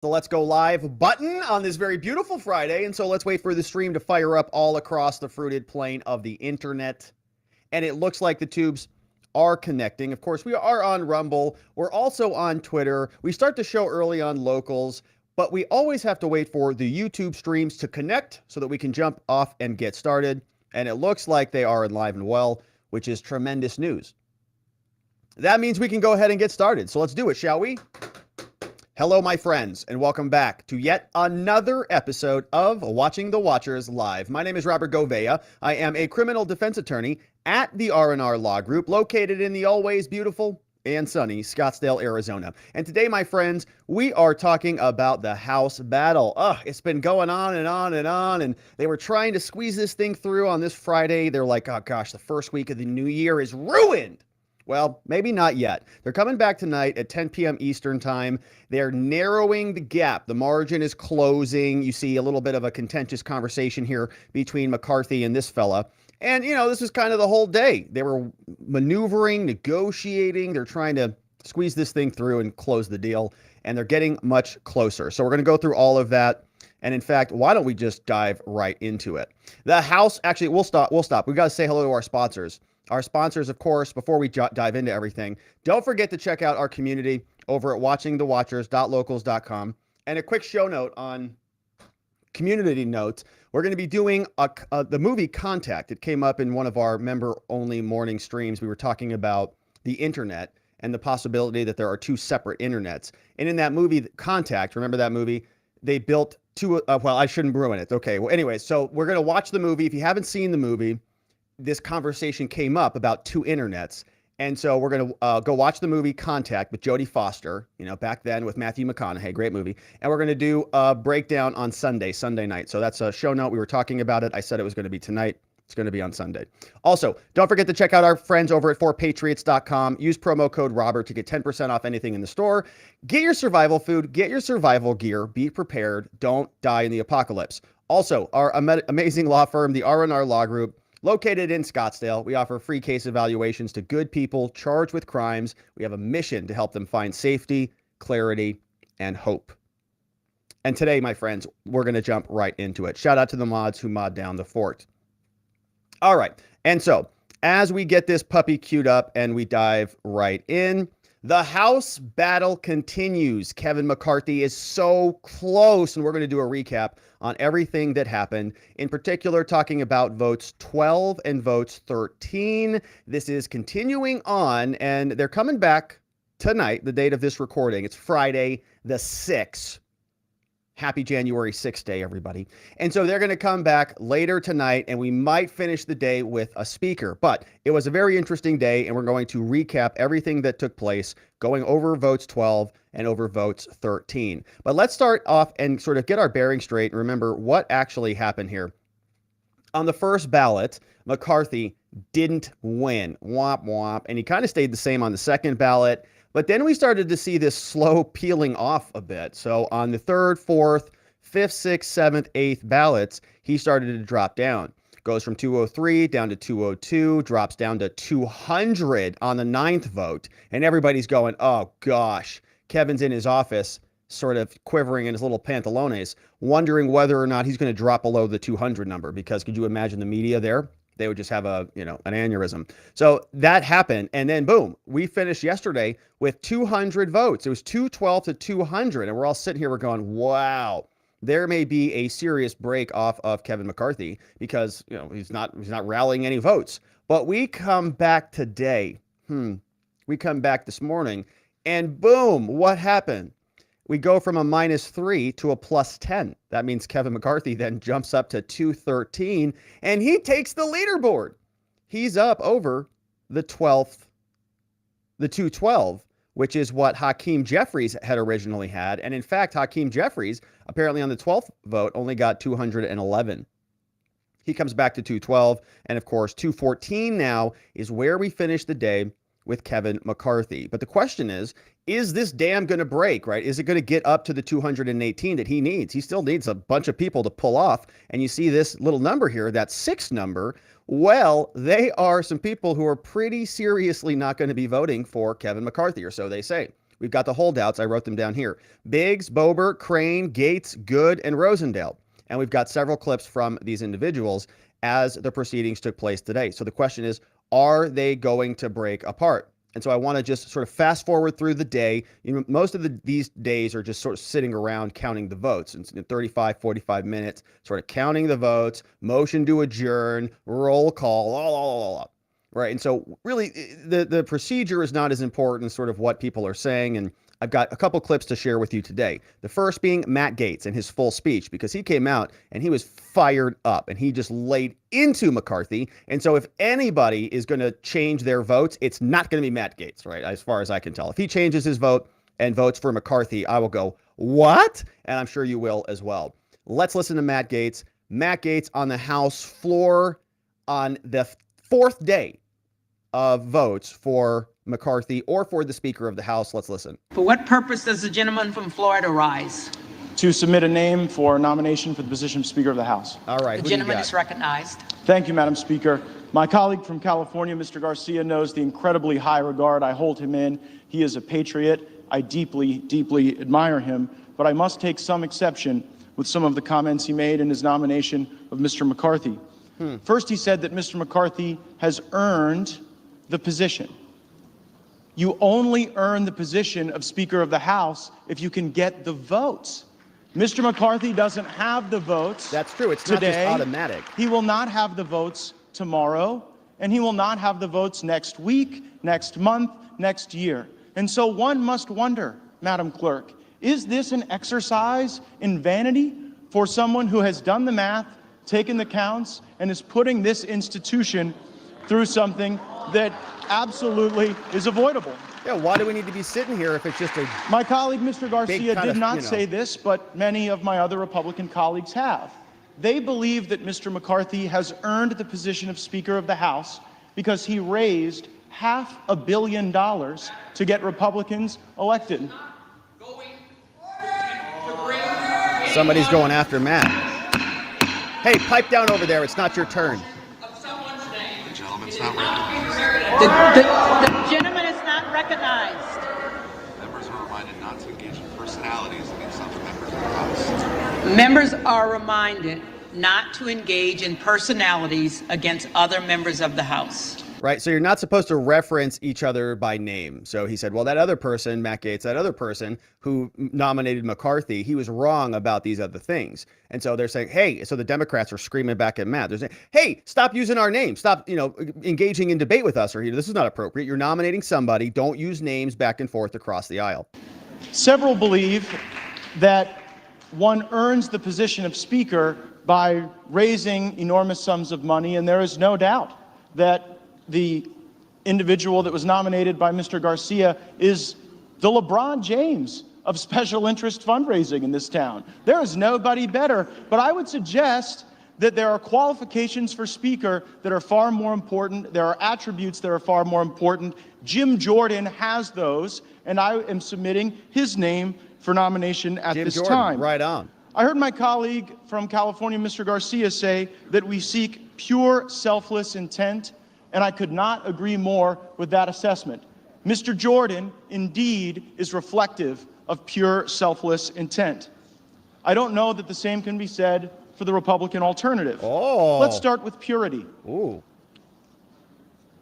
The Let's Go Live button on this very beautiful Friday. And so let's wait for the stream to fire up all across the fruited plain of the internet. And it looks like the tubes are connecting. Of course, we are on Rumble. We're also on Twitter. We start the show early on locals, but we always have to wait for the YouTube streams to connect so that we can jump off and get started. And it looks like they are alive and well, which is tremendous news. That means we can go ahead and get started. So let's do it, shall we? Hello, my friends, and welcome back to yet another episode of Watching the Watchers Live. My name is Robert Gouveia. I am a criminal defense attorney at the R&R Law Group, located in the always beautiful and sunny Scottsdale, Arizona. And today, my friends, we are talking about the House battle. It's been going on and on and on, and they were trying to squeeze this thing through on this Friday. They're like, oh gosh, the first week of the new year is ruined. Well, maybe not yet. They're coming back tonight at 10 p.m. Eastern time. They're narrowing the gap. The margin is closing. You see a little bit of a contentious conversation here between McCarthy and this fella. And, you know, this is kind of the whole day. They were maneuvering, negotiating. They're trying to squeeze this thing through and close the deal. And they're getting much closer. So we're going to go through all of that. And in fact, why don't we just dive right into it? The House, actually, we'll stop. We've got to say hello to our sponsors. Our sponsors, of course, before we dive into everything, don't forget to check out our community over at watchingthewatchers.locals.com. And a quick show note on community notes. We're going to be doing the movie Contact. It came up in one of our member-only morning streams. We were talking about the internet and the possibility that there are two separate internets. And in that movie, Contact, remember that movie? They built two, well, I shouldn't ruin it. Okay, well, anyway, so we're going to watch the movie. If you haven't seen the movie, this conversation came up about two internets. And so we're going to go watch the movie Contact with Jodie Foster, you know, back then with Matthew McConaughey, great movie. And we're going to do a breakdown on Sunday night. So that's a show note. We were talking about it. I said it was going to be tonight. It's going to be on Sunday. Also, don't forget to check out our friends over at 4patriots.com. Use promo code Robert to get 10% off anything in the store. Get your survival food. Get your survival gear. Be prepared. Don't die in the apocalypse. Also, our amazing law firm, the R&R Law Group, located in Scottsdale. We offer free case evaluations to good people charged with crimes. We have a mission to help them find safety, clarity, and hope. And today, my friends, we're going to jump right into it. Shout out to the mods who mod down the fort. All right. And so as we get this puppy queued up and we dive right in, the House battle continues. Kevin McCarthy is so close, and we're going to do a recap on everything that happened, in particular talking about votes 12 and votes 13. This is continuing on, and they're coming back tonight, the date of this recording. It's Friday the 6th. Happy January 6th day, everybody. And so they're going to come back later tonight, and we might finish the day with a speaker. But it was a very interesting day, and we're going to recap everything that took place, going over votes 12 and over votes 13. But let's start off and sort of get our bearing straight and remember what actually happened here. On the first ballot, McCarthy didn't win. Womp womp. And he kind of stayed the same on the second ballot. But then we started to see this slow peeling off a bit. So on the third, fourth, fifth, sixth, seventh, eighth ballots, he started to drop down. Goes from 203 down to 202, drops down to 200 on the ninth vote. And everybody's going, oh gosh, Kevin's in his office, sort of quivering in his little pantalones, wondering whether or not he's going to drop below the 200 number. Because could you imagine the media there? They would just have an aneurysm. So that happened. And then boom, we finished yesterday with 200 votes. It was 212 to 200. And we're all sitting here, we're going, wow, there may be a serious break off of Kevin McCarthy because, you know, he's not rallying any votes. But we come back today. We come back this morning and boom, what happened? We go from a -3 to a +10. That means Kevin McCarthy then jumps up to 213 and he takes the leaderboard. He's up over the 212, which is what Hakeem Jeffries had originally had. And in fact, Hakeem Jeffries, apparently on the 12th vote, only got 211. He comes back to 212. And of course, 214 now is where we finish the day with Kevin McCarthy. But the question is this dam going to break, right? Is it going to get up to the 218 that he needs? He still needs a bunch of people to pull off. And you see this little number here, that 6 number. Well, they are some people who are pretty seriously not going to be voting for Kevin McCarthy, or so they say. We've got the holdouts. I wrote them down here. Biggs, Beobert, Crane, Gaetz, Good, and Rosendale. And we've got several clips from these individuals as the proceedings took place today. So the question is, are they going to break apart? And so I want to just sort of fast forward through the day. Most of these days are just sort of sitting around counting the votes. And 35, 45 minutes, sort of counting the votes, motion to adjourn, roll call, right? And so really the procedure is not as important as sort of what people are saying. And I've got a couple clips to share with you today. The first being Matt Gaetz and his full speech, because he came out and he was fired up and he just laid into McCarthy. And so if anybody is going to change their votes, it's not going to be Matt Gaetz, right? As far as I can tell. If he changes his vote and votes for McCarthy, I will go, what? And I'm sure you will as well. Let's listen to Matt Gaetz. Matt Gaetz on the House floor on the fourth day of votes for McCarthy or for the Speaker of the House. Let's listen. For what purpose does the gentleman from Florida rise? To submit a name for nomination for the position of Speaker of the House. All right. The gentleman is recognized. Thank you, Madam Speaker. My colleague from California, Mr. Garcia, knows the incredibly high regard I hold him in. He is a patriot. I deeply, deeply admire him. But I must take some exception with some of the comments he made in his nomination of Mr. McCarthy. First, he said that Mr. McCarthy has earned the position. You only earn the position of Speaker of the House if you can get the votes. Mr. McCarthy doesn't have the votes. That's true. It's today. Not just automatic. He will not have the votes tomorrow, and he will not have the votes next week, next month, next year. And so one must wonder, Madam Clerk, is this an exercise in vanity for someone who has done the math, taken the counts, and is putting this institution through something that absolutely is avoidable? Yeah, why do we need to be sitting here if it's just a... My colleague, Mr. Garcia, did not say this, this, but many of my other Republican colleagues have. They believe that Mr. McCarthy has earned the position of Speaker of the House because he raised $500 million to get Republicans elected. Somebody's going after Matt. Hey, pipe down over there. It's not your turn. The gentleman's not recognized. The gentleman is not recognized. Members are reminded not to engage in personalities against other members of the House. Members are reminded not to engage in personalities against other members of the House. Right, so you're not supposed to reference each other by name. So he said, well, that other person, Matt Gaetz, that other person who nominated McCarthy, he was wrong about these other things. And so they're saying, hey, so the Democrats are screaming back at Matt. They're saying, hey, stop using our name. Stop, engaging in debate with us, or this is not appropriate. You're nominating somebody. Don't use names back and forth across the aisle. Several believe that one earns the position of Speaker by raising enormous sums of money, and there is no doubt that the individual that was nominated by Mr. Garcia is the LeBron James of special interest fundraising in this town. There is nobody better, but I would suggest that there are qualifications for Speaker that are far more important. There are attributes that are far more important. Jim Jordan has those, and I am submitting his name for nomination at this time. Right on. I heard my colleague from California, Mr. Garcia, say that we seek pure, selfless intent, and I could not agree more with that assessment. Mr. Jordan, indeed, is reflective of pure, selfless intent. I don't know that the same can be said for the Republican alternative. Oh. Let's start with purity. Ooh.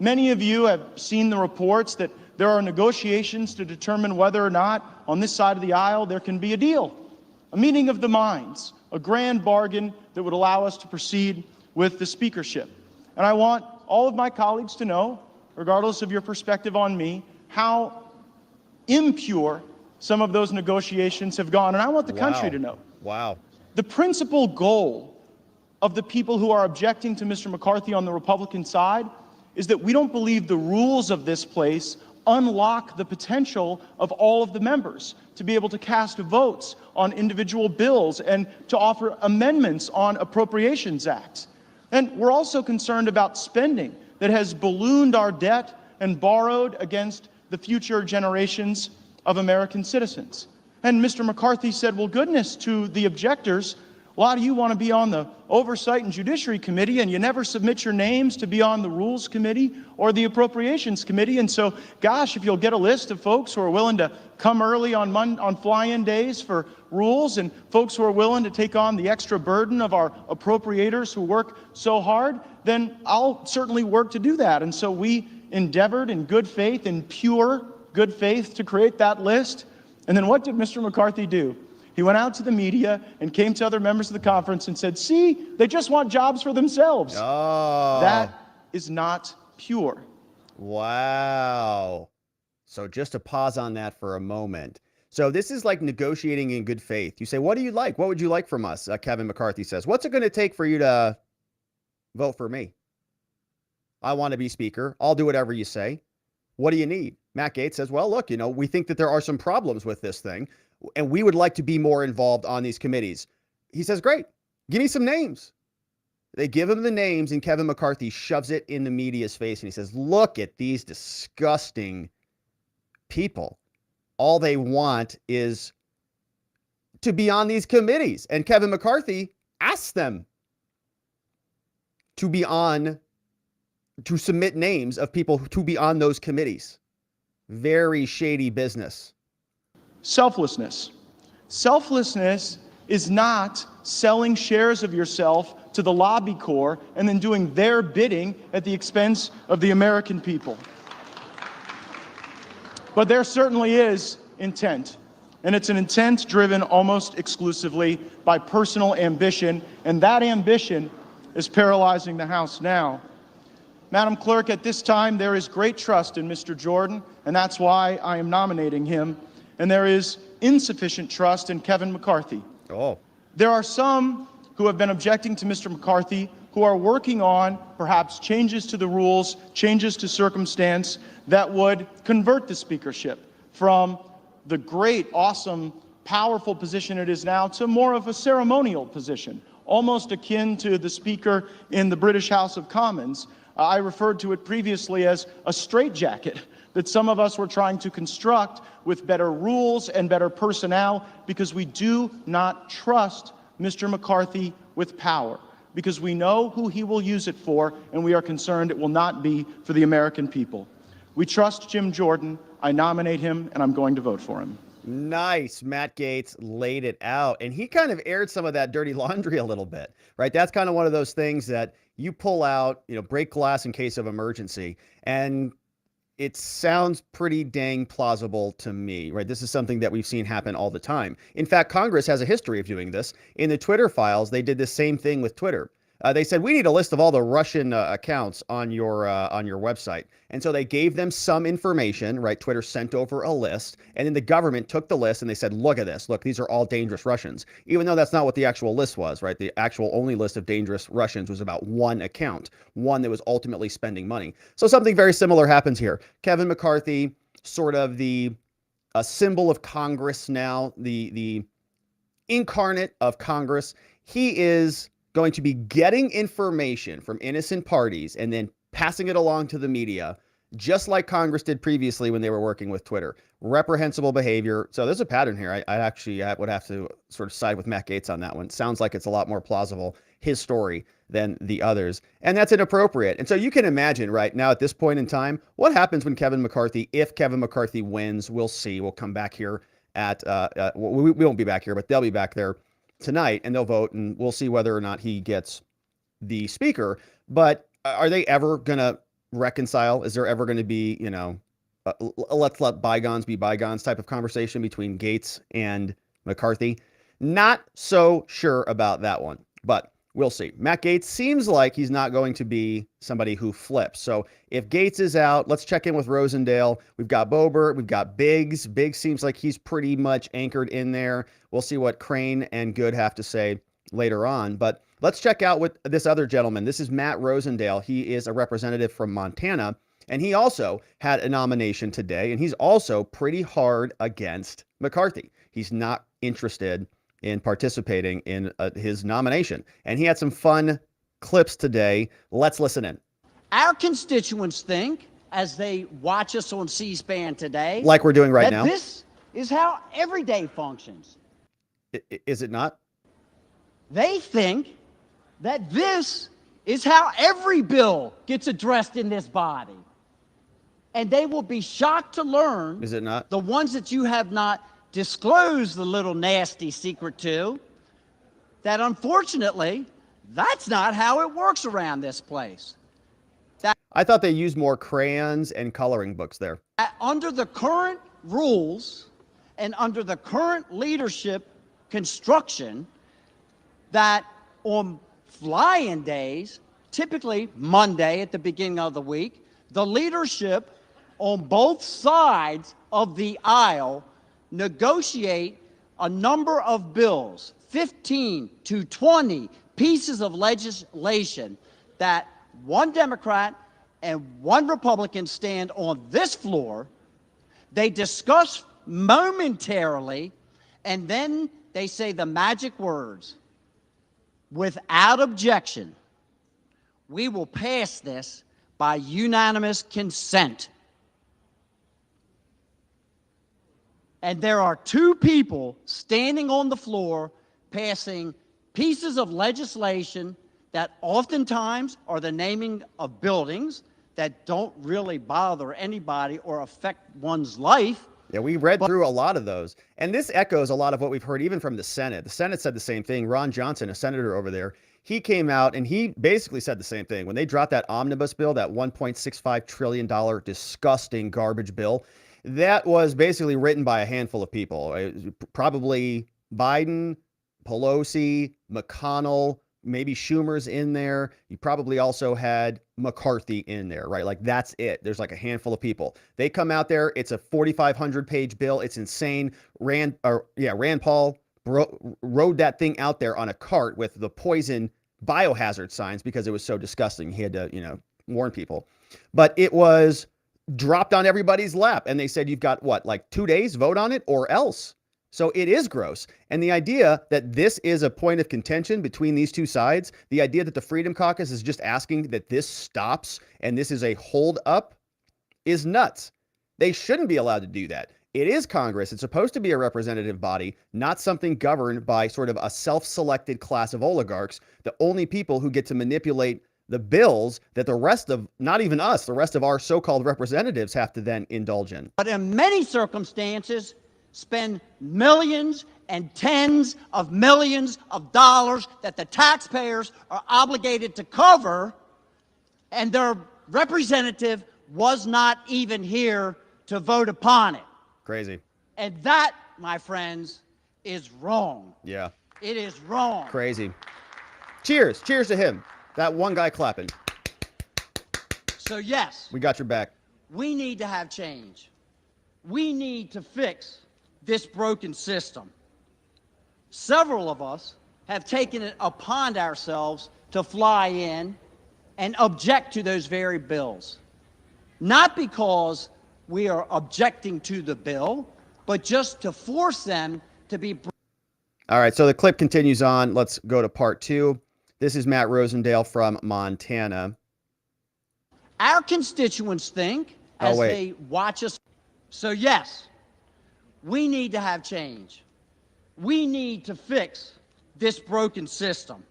Many of you have seen the reports that there are negotiations to determine whether or not, on this side of the aisle, there can be a deal, a meeting of the minds, a grand bargain that would allow us to proceed with the speakership. And I want all of my colleagues to know, regardless of your perspective on me, how impure some of those negotiations have gone. And I want the country to know. Wow. The principal goal of the people who are objecting to Mr. McCarthy on the Republican side is that we don't believe the rules of this place unlock the potential of all of the members to be able to cast votes on individual bills and to offer amendments on appropriations acts. And we're also concerned about spending that has ballooned our debt and borrowed against the future generations of American citizens. And Mr. McCarthy said, well, goodness, to the objectors, A lot of you want to be on the Oversight and Judiciary Committee, and you never submit your names to be on the Rules Committee or the Appropriations Committee. And so, gosh, if you'll get a list of folks who are willing to come early on fly-in days for rules, and folks who are willing to take on the extra burden of our appropriators who work so hard, then I'll certainly work to do that. And so we endeavored in good faith, in pure good faith, to create that list. And then what did Mr. McCarthy do? He went out to the media and came to other members of the conference and said, see, they just want jobs for themselves. Oh. That is not pure. Wow. So just to pause on that for a moment. So this is like negotiating in good faith. You say, what do you like? What would you like from us? Kevin McCarthy says, what's it going to take for you to vote for me? I want to be speaker. I'll do whatever you say. What do you need? Matt Gaetz says, well, look, we think that there are some problems with this thing, and we would like to be more involved on these committees. He says, great, give me some names. They give him the names, and Kevin McCarthy shoves it in the media's face, and he says, look at these disgusting people. All they want is to be on these committees. And Kevin McCarthy asks them to submit names of people to be on those committees. Very shady business. Selflessness. Selflessness is not selling shares of yourself to the lobby corps and then doing their bidding at the expense of the American people. But there certainly is intent, and it's an intent driven almost exclusively by personal ambition, and that ambition is paralyzing the House now. Madam Clerk, at this time, there is great trust in Mr. Jordan, and that's why I am nominating him. And there is insufficient trust in Kevin McCarthy. Oh. There are some who have been objecting to Mr. McCarthy who are working on perhaps changes to the rules, changes to circumstance that would convert the speakership from the great, awesome, powerful position it is now to more of a ceremonial position, almost akin to the Speaker in the British House of Commons. I referred to it previously as a straitjacket that some of us were trying to construct with better rules and better personnel because we do not trust Mr. McCarthy with power, because we know who he will use it for, and we are concerned it will not be for the American people. We trust Jim Jordan. I nominate him, and I'm going to vote for him. Nice. Matt Gaetz laid it out, and he kind of aired some of that dirty laundry a little bit, right? That's kind of one of those things that you pull out, break glass in case of emergency, and it sounds pretty dang plausible to me, right? This is something that we've seen happen all the time. In fact, Congress has a history of doing this. In the Twitter files, they did the same thing with Twitter. They said, we need a list of all the Russian accounts on your website. And so they gave them some information, right? Twitter sent over a list, and then the government took the list and they said, look at this. Look, these are all dangerous Russians, even though that's not what the actual list was, right? The actual only list of dangerous Russians was about one account, one that was ultimately spending money. So something very similar happens here. Kevin McCarthy, sort of the symbol of Congress now, the incarnate of Congress. He is going to be getting information from innocent parties and then passing it along to the media, just like Congress did previously when they were working with Twitter. Reprehensible behavior. So there's a pattern here. I would have to sort of side with Matt Gaetz on that one. Sounds like it's a lot more plausible, his story, than the others. And that's inappropriate. And so you can imagine right now at this point in time, what happens when Kevin McCarthy, if Kevin McCarthy wins, we'll see. We'll come back here at, we won't be back here, but they'll be back there tonight, and they'll vote, and we'll see whether or not he gets the speaker. But are they ever going to reconcile? Is there ever going to be, let's let bygones be bygones type of conversation between Gaetz and McCarthy? Not so sure about that one, but we'll see. Matt Gaetz seems like he's not going to be somebody who flips. So if Gaetz is out, let's check in with Rosendale. We've got Beobert. We've got Biggs. Biggs seems like he's pretty much anchored in there. We'll see what Crane and Good have to say later on. But let's check out with this other gentleman. This is Matt Rosendale. He is a representative from Montana, and he also had a nomination today, and he's also pretty hard against McCarthy. He's not interested in participating in his nomination. And he had some fun clips today. Let's listen in. Our constituents think, as they watch us on C-SPAN today, like we're doing right now, this is how every day functions. Is it not? They think that this is how every bill gets addressed in this body. And they will be shocked to learn, Is it not? the ones that you have not disclosed the little nasty secret to, that unfortunately, that's not how it works around this place. I thought they used more crayons and coloring books there. Under the current rules and under the current leadership construction, that on fly-in days, typically Monday at the beginning of the week, the leadership on both sides of the aisle negotiate a number of bills, 15 to 20 pieces of legislation, that one Democrat and one Republican stand on this floor. They discuss momentarily, and then they say the magic words: without objection, we will pass this by unanimous consent. And there are two people standing on the floor passing pieces of legislation that oftentimes are the naming of buildings that don't really bother anybody or affect one's life. Yeah, we read through a lot of those. And this echoes a lot of what we've heard even from the Senate. The Senate said the same thing. Ron Johnson, a senator over there, he came out and he basically said the same thing. When they dropped that omnibus bill, that $1.65 trillion disgusting garbage bill, that was basically written by a handful of people. Probably Biden, Pelosi, McConnell, maybe Schumer's in there. You probably also had McCarthy in there, right? Like, that's it. There's like a handful of people. They come out there. It's a 4,500 page bill. It's insane. Rand Paul rode that thing out there on a cart with the poison biohazard signs because it was so disgusting. He had to, warn people. But it was dropped on everybody's lap. And they said, you've got what, like 2 days, vote on it or else. So it is gross. And the idea that this is a point of contention between these two sides, the idea that the Freedom Caucus is just asking that this stops and this is a hold up, is nuts. They shouldn't be allowed to do that. It is Congress. It's supposed to be a representative body, not something governed by sort of a self-selected class of oligarchs, the only people who get to manipulate the bills that the rest of, not even us, the rest of our so-called representatives have to then indulge in. But in many circumstances, spend millions and tens of millions of dollars that the taxpayers are obligated to cover, and their representative was not even here to vote upon it. Crazy. And that, my friends, is wrong. Yeah. It is wrong. Crazy. Cheers. Cheers to him. That one guy clapping. So yes, We got your back. we need to have change. We need to fix this broken system. Several of us have taken it upon ourselves to fly in and object to those very bills. Not because we are objecting to the bill, but just to force them to be. All right, so the clip continues on. Let's go to part two. This is Matt Rosendale from Montana. Our constituents think as they watch us. So yes, we need to have change. We need to fix this broken system.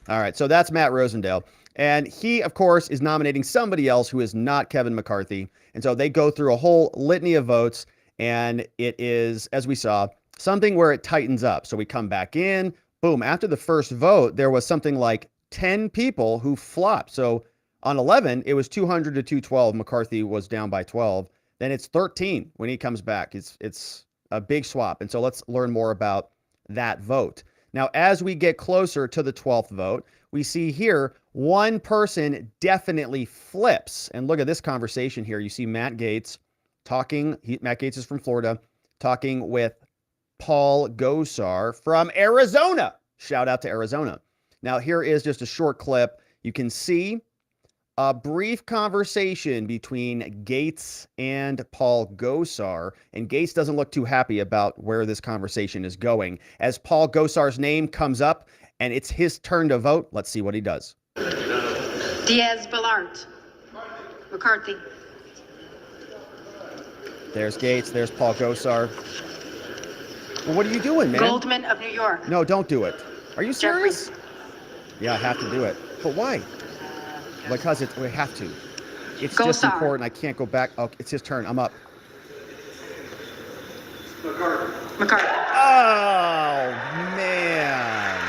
All right, so that's Matt Rosendale. And he, of course, is nominating somebody else who is not Kevin McCarthy. And so they go through a whole litany of votes. And it is, as we saw, something where it tightens up. So we come back in. Boom. After the first vote, there was something like 10 people who flopped. So on 11, it was 200 to 212. McCarthy was down by 12. Then it's 13 when he comes back. It's a big swap. And so let's learn more about that vote. Now, as we get closer to the 12th vote, we see here one person definitely flips. And look at this conversation here. You see Matt Gaetz talking. Matt Gaetz is from Florida, talking with Paul Gosar from Arizona. Shout out to Arizona. Now, here is just a short clip. You can see a brief conversation between Gaetz and Paul Gosar, and Gaetz doesn't look too happy about where this conversation is going. As Paul Gosar's name comes up and it's his turn to vote, let's see what he does. Diaz-Balart. McCarthy. There's Gaetz, there's Paul Gosar. Well, what are you doing, man? Goldman of New York. No, don't do it. Are you serious? Jeffries. Yeah, I have to do it. But why? Because we have to. It's just Gosar. important. I can't go back. Oh, it's his turn. I'm up. McCarthy. Oh, man.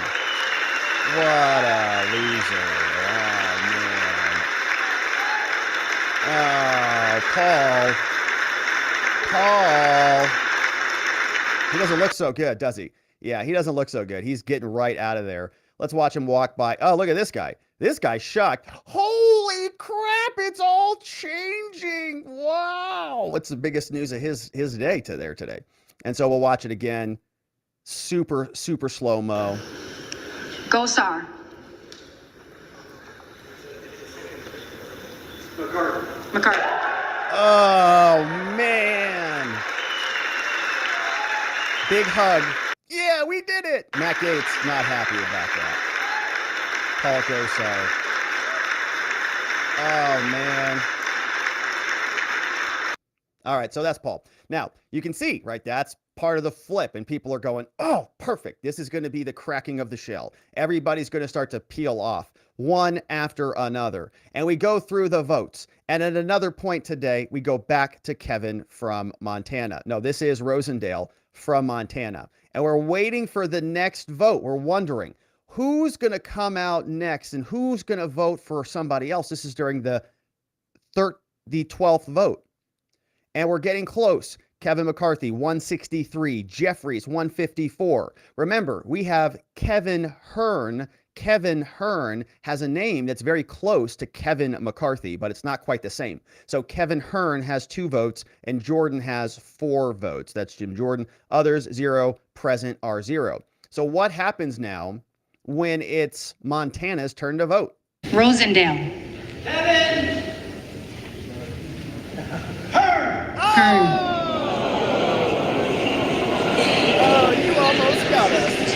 What a loser. Oh, man. Oh, Paul. He doesn't look so good, does he? Yeah, he doesn't look so good. He's getting right out of there. Let's watch him walk by. Oh, look at this guy. This guy's shocked. Holy crap, it's all changing. Wow. What's the biggest news of his day today? And so we'll watch it again. Super, super slow-mo. Gosar. McCarthy. Oh, man. Big hug. Yeah, we did it. Matt Gaetz not happy about that. Paul Gosar. Oh, man. All right, so that's Paul. Now, you can see, right, that's part of the flip, and people are going, oh, perfect. This is going to be the cracking of the shell. Everybody's going to start to peel off one after another. And we go through the votes. And at another point today, we go back to Kevin from Montana. No, this is Rosendale from Montana. And we're waiting for the next vote. We're wondering who's going to come out next and who's going to vote for somebody else. This is during the 12th vote. And we're getting close. Kevin McCarthy, 163. Jeffries, 154. Remember, we have Kevin Hearn. Kevin Hearn has a name that's very close to Kevin McCarthy, but it's not quite the same. So Kevin Hearn has 2 votes, and Jordan has 4 votes. That's Jim Jordan. Others, 0. Present are 0. So what happens now when it's Montana's turn to vote? Rosendale. Hearn. Oh, you almost got us.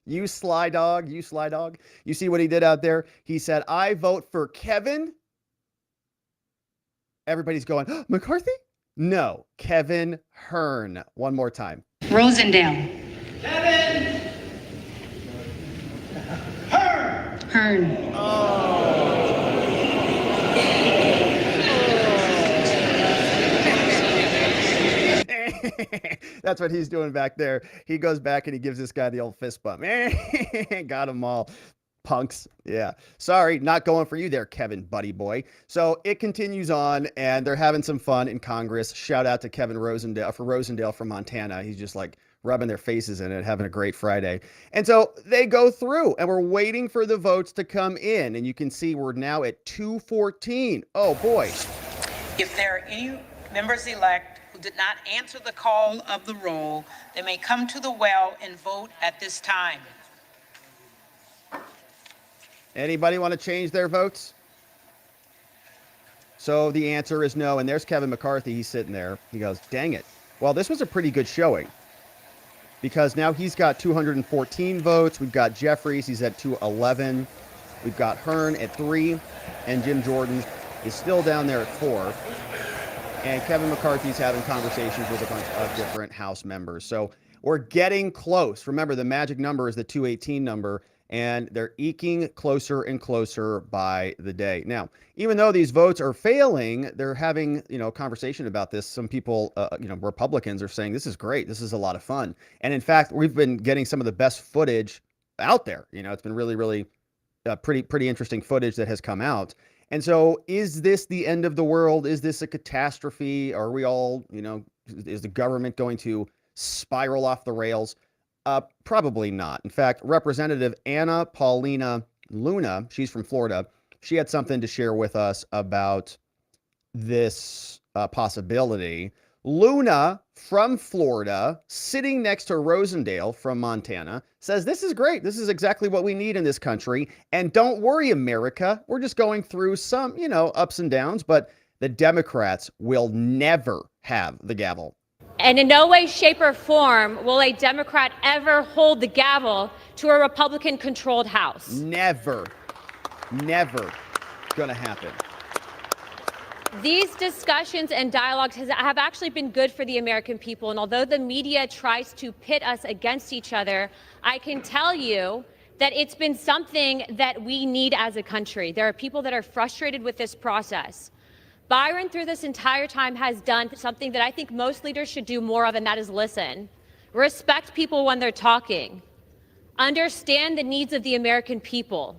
You sly dog. You see what he did out there? He said, I vote for Kevin. Everybody's going, oh, McCarthy? No, Kevin Hearn. One more time. Rosendale. Hearn. That's what he's doing back there. He goes back and he gives this guy the old fist bump. Got them all. Punks. Yeah. Sorry, not going for you there, Kevin, buddy boy. So it continues on, and they're having some fun in Congress. Shout out to Kevin Rosendale from Montana. He's just like rubbing their faces in it, having a great Friday. And so they go through, and we're waiting for the votes to come in. And you can see we're now at 214. Oh, boy. If there are any members-elect who did not answer the call of the roll, they may come to the well and vote at this time. Anybody want to change their votes? So the answer is no. And there's Kevin McCarthy. He's sitting there. He goes, dang it. Well, this was a pretty good showing because now he's got 214 votes. We've got Jeffries. He's at 211. We've got Hearn at 3. And Jim Jordan is still down there at 4. And Kevin McCarthy's having conversations with a bunch of different House members. So we're getting close. Remember, the magic number is the 218 number. And they're eking closer and closer by the day. Now, even though these votes are failing, they're having, conversation about this. Some people, Republicans are saying this is great. This is a lot of fun. And in fact, we've been getting some of the best footage out there. It's been really, really pretty interesting footage that has come out. And so is this the end of the world? Is this a catastrophe? Are we all, is the government going to spiral off the rails? Probably not. In fact, Representative Anna Paulina Luna, she's from Florida, she had something to share with us about this possibility. Luna from Florida, sitting next to Rosendale from Montana, says this is great. This is exactly what we need in this country. And don't worry, America. We're just going through some, ups and downs, but the Democrats will never have the gavel. And in no way, shape, or form will a Democrat ever hold the gavel to a Republican-controlled House. Never. Never gonna happen. These discussions and dialogues have actually been good for the American people. And although the media tries to pit us against each other, I can tell you that it's been something that we need as a country. There are people that are frustrated with this process. Byron, through this entire time, has done something that I think most leaders should do more of, and that is listen. Respect people when they're talking. Understand the needs of the American people.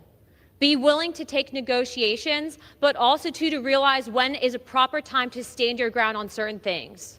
Be willing to take negotiations, but also to realize when is a proper time to stand your ground on certain things.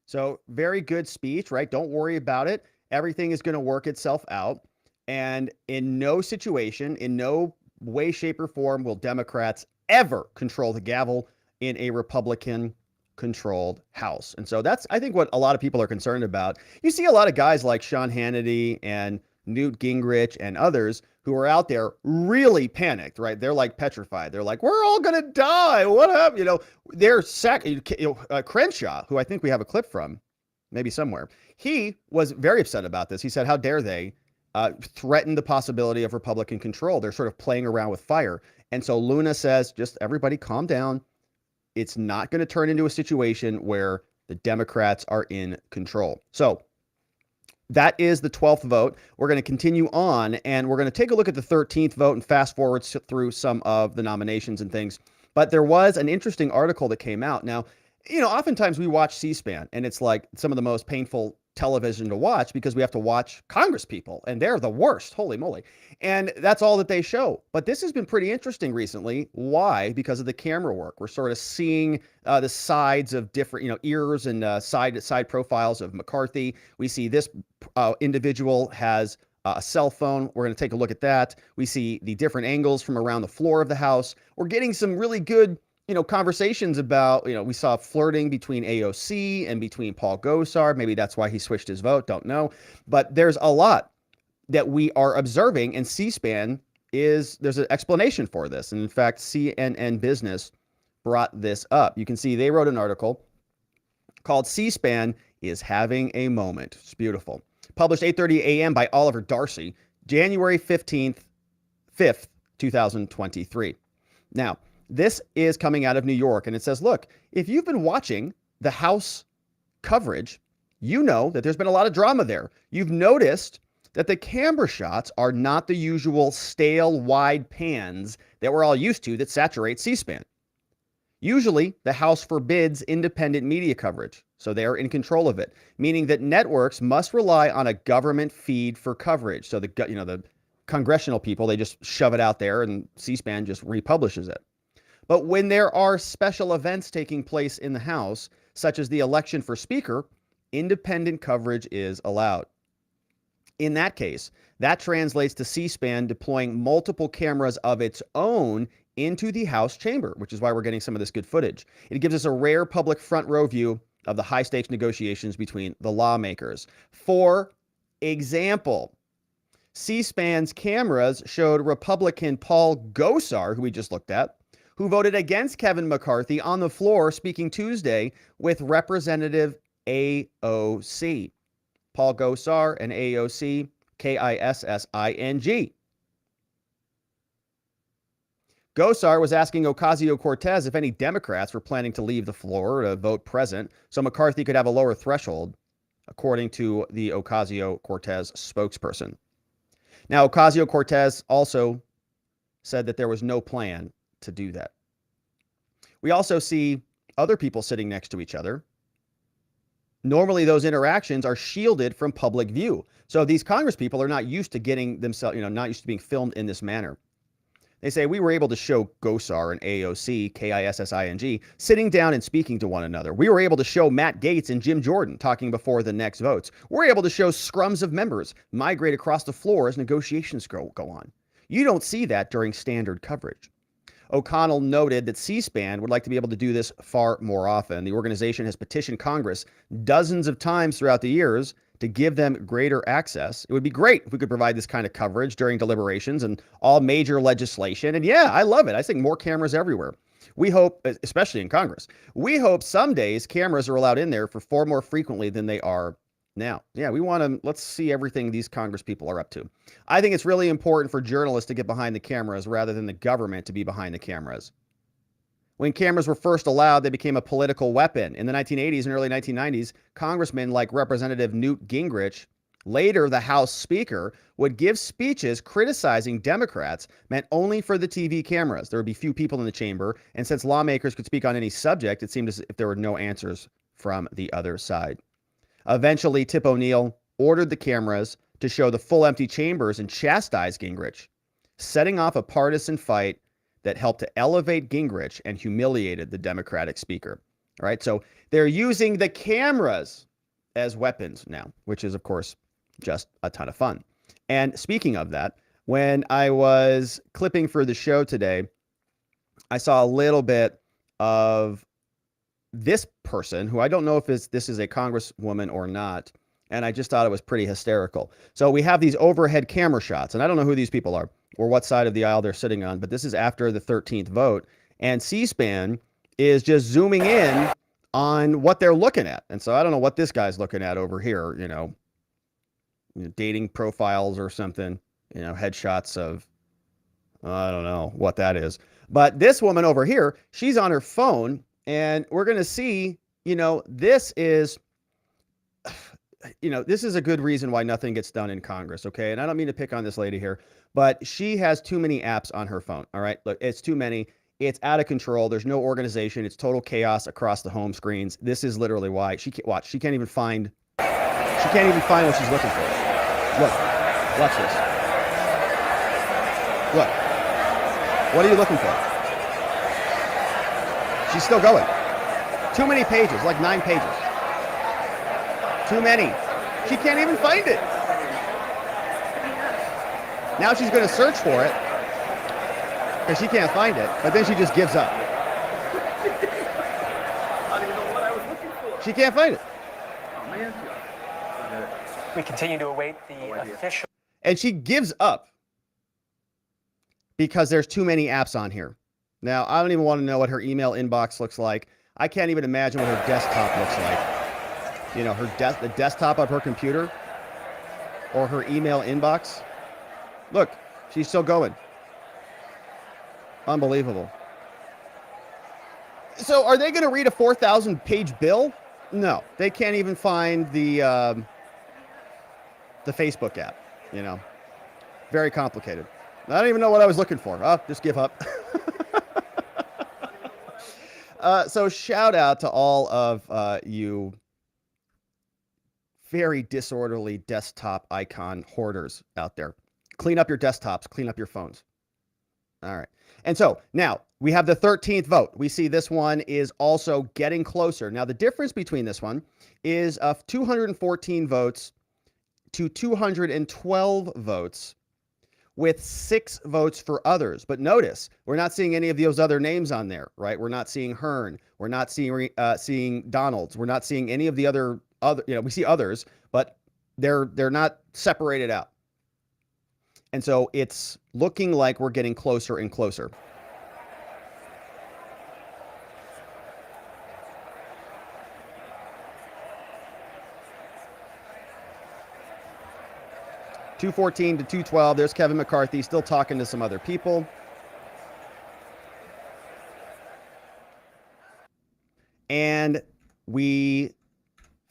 So very good speech, right? Don't worry about it. Everything is going to work itself out. And in no situation, in no way, shape, or form will Democrats ever control the gavel in a Republican-controlled House. And so that's, I think, what a lot of people are concerned about. You see a lot of guys like Sean Hannity and Newt Gingrich and others who are out there really panicked, right? They're like petrified. They're like, we're all going to die. What up? You know, they're Crenshaw, who I think we have a clip from, maybe somewhere. He was very upset about this. He said, how dare they threaten the possibility of Republican control? They're sort of playing around with fire. And so Luna says, just everybody calm down. It's not going to turn into a situation where the Democrats are in control. So that is the 12th vote. We're going to continue on, and we're going to take a look at the 13th vote and fast forward through some of the nominations and things. But there was an interesting article that came out. Now, you know, oftentimes we watch C-SPAN, and it's like some of the most painful television to watch because we have to watch Congress people, and they're the worst. Holy moly. And that's all that they show. But this has been pretty interesting recently. Why? Because of the camera work. We're sort of seeing the sides of different, you know, ears and side profiles of McCarthy. We see this individual has a cell phone. We're going to take a look at that. We see the different angles from around the floor of the House. We're getting some really good, you know, conversations about, you know, we saw flirting between AOC and between Paul Gosar. Maybe that's why he switched his vote. Don't know. But there's a lot that we are observing, and C-SPAN there's an explanation for this. And in fact, CNN Business brought this up. You can see they wrote an article called C-SPAN is Having a Moment. It's beautiful. Published 8:30 a.m. by Oliver Darcy, January 5th, 2023. Now, this is coming out of New York, and it says, look, if you've been watching the House coverage, you know that there's been a lot of drama there. You've noticed that the camera shots are not the usual stale wide pans that we're all used to that saturate C-SPAN. Usually, the House forbids independent media coverage, so they are in control of it, meaning that networks must rely on a government feed for coverage. So the congressional people, they just shove it out there, and C-SPAN just republishes it. But when there are special events taking place in the House, such as the election for Speaker, independent coverage is allowed. In that case, that translates to C-SPAN deploying multiple cameras of its own into the House chamber, which is why we're getting some of this good footage. It gives us a rare public front row view of the high-stakes negotiations between the lawmakers. For example, C-SPAN's cameras showed Republican Paul Gosar, who we just looked at, who voted against Kevin McCarthy on the floor speaking Tuesday with Representative AOC. Paul Gosar and AOC, Kissing. Gosar was asking Ocasio-Cortez if any Democrats were planning to leave the floor to vote present so McCarthy could have a lower threshold, according to the Ocasio-Cortez spokesperson. Now, Ocasio-Cortez also said that there was no plan to do that. We also see other people sitting next to each other. Normally, those interactions are shielded from public view. So these Congress people are not used to getting themselves, not used to being filmed in this manner. They say we were able to show Gosar and AOC, Kissing, sitting down and speaking to one another. We were able to show Matt Gaetz and Jim Jordan talking before the next votes. We're able to show scrums of members migrate across the floor as negotiations go on. You don't see that during standard coverage. O'Connell noted that C-SPAN would like to be able to do this far more often. The organization has petitioned Congress dozens of times throughout the years to give them greater access. It would be great if we could provide this kind of coverage during deliberations and all major legislation. And yeah, I love it. I think more cameras everywhere. We hope, especially in Congress, we hope some days cameras are allowed in there for far more frequently than they are now. Yeah, we want to, let's see everything these Congress people are up to. I think it's really important for journalists to get behind the cameras rather than the government to be behind the cameras. When cameras were first allowed, they became a political weapon. In the 1980s and early 1990s, congressmen like Representative Newt Gingrich, later the House Speaker, would give speeches criticizing Democrats meant only for the TV cameras. There would be few people in the chamber, and since lawmakers could speak on any subject, it seemed as if there were no answers from the other side. Eventually, Tip O'Neill ordered the cameras to show the full empty chambers and chastise Gingrich, setting off a partisan fight that helped to elevate Gingrich and humiliated the Democratic Speaker. All right, so they're using the cameras as weapons now, which is, of course, just a ton of fun. And speaking of that, when I was clipping for the show today, I saw a little bit of this person who I don't know if this is a congresswoman or not. And I just thought it was pretty hysterical. So we have these overhead camera shots, and I don't know who these people are or what side of the aisle they're sitting on, but this is after the 13th vote. And C-SPAN is just zooming in on what they're looking at. And so I don't know what this guy's looking at over here, dating profiles or something, headshots of, I don't know what that is. But this woman over here, she's on her phone, and we're going to see, this is a good reason why nothing gets done in Congress, okay? And I don't mean to pick on this lady here, but she has too many apps on her phone, all right? Look, it's too many. It's out of control. There's no organization. It's total chaos across the home screens. This is literally why she can't even find what she's looking for. Look, watch this. Look, what are you looking for? She's still going. Too many pages, like 9 pages. Too many. She can't even find it. Now she's going to search for it because she can't find it, but then she just gives up. I don't even know what I was looking for. She can't find it. Oh, man. We continue to await the official. And she gives up because there's too many apps on here. Now, I don't even want to know what her email inbox looks like. I can't even imagine what her desktop looks like. The desktop of her computer or her email inbox. Look, she's still going. Unbelievable. So are they going to read a 4,000-page bill? No, they can't even find the Facebook app, Very complicated. I don't even know what I was looking for. Oh, just give up. So shout out to all of you very disorderly desktop icon hoarders out there. Clean up your desktops, clean up your phones. All right. And so now we have the 13th vote. We see this one is also getting closer. Now, the difference between this one is of 214 votes to 212 votes with 6 votes for others. But notice, we're not seeing any of those other names on there, right? We're not seeing Hearn. We're not seeing Donalds. We're not seeing any of the other, we see others, but they're not separated out. And so it's looking like we're getting closer and closer. $214 to $212. There's Kevin McCarthy still talking to some other people. And we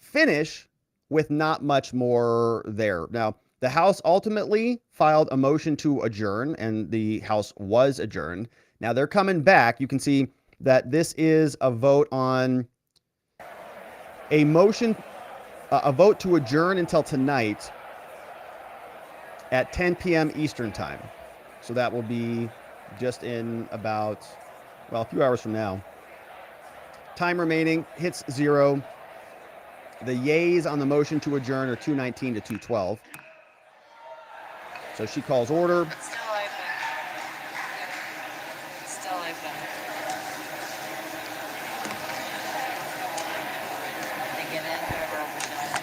finish with not much more there. Now, the House ultimately filed a motion to adjourn, and the House was adjourned. Now they're coming back. You can see that this is a vote on a motion, a vote to adjourn until tonight at 10 p.m. Eastern time. So that will be just in about, a few hours from now. Time remaining, hits 0. The yays on the motion to adjourn are 219 to 212. So she calls order. Still open. Still open. They get in over overtime.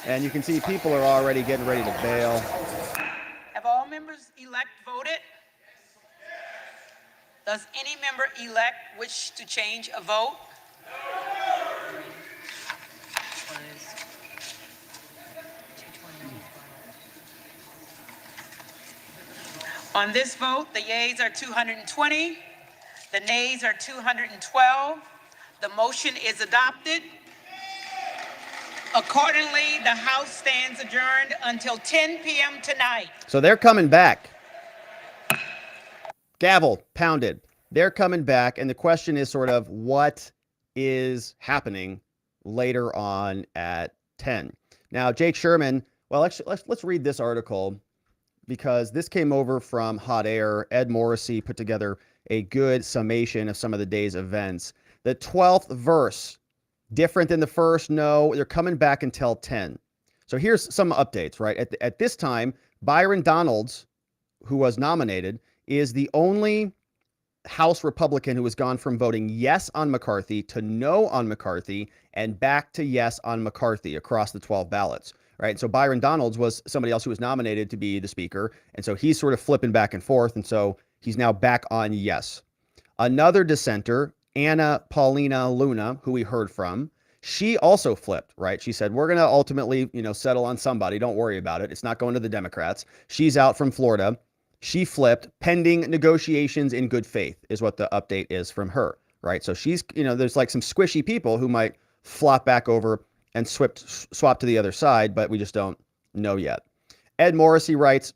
And you can see people are already getting ready to bail. Have all members-elect voted? Does any member-elect wish to change a vote? Close. On this vote, the yeas are 220, the nays are 212. The motion is adopted. Accordingly, the House stands adjourned until 10 p.m. tonight. So they're coming back. Gavel pounded. They're coming back. And the question is sort of what is happening later on at 10. Now, Jake Sherman, well, actually, let's read this article because this came over from Hot Air. Ed Morrissey put together a good summation of some of the day's events. The 12th verse, different than the first. No, they're coming back until 10. So here's some updates, right? At this time, Byron Donalds, who was nominated, is the only House Republican who has gone from voting yes on McCarthy to no on McCarthy and back to yes on McCarthy across the 12 ballots, right? So Byron Donalds was somebody else who was nominated to be the speaker. And so he's sort of flipping back and forth. And so he's now back on yes. Another dissenter, Anna Paulina Luna, who we heard from, she also flipped, right? She said, we're going to ultimately, settle on somebody. Don't worry about it. It's not going to the Democrats. She's out from Florida. She flipped pending negotiations in good faith is what the update is from her, right? So she's, there's like some squishy people who might flop back over and swap to the other side, but we just don't know yet. Ed Morrissey writes,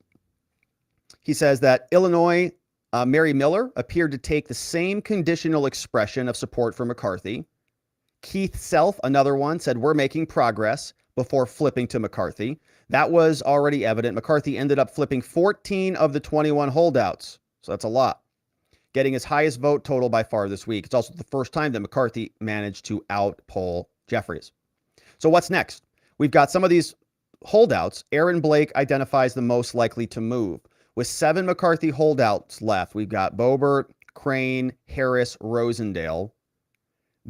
he says that Illinois, Mary Miller appeared to take the same conditional expression of support for McCarthy. Keith Self, another one, said we're making progress before flipping to McCarthy. That was already evident. McCarthy ended up flipping 14 of the 21 holdouts. So that's a lot. Getting his highest vote total by far this week. It's also the first time that McCarthy managed to outpoll Jeffries. So what's next? We've got some of these holdouts. Aaron Blake identifies the most likely to move. With 7 McCarthy holdouts left, we've got Beobert, Crane, Harris, Rosendale.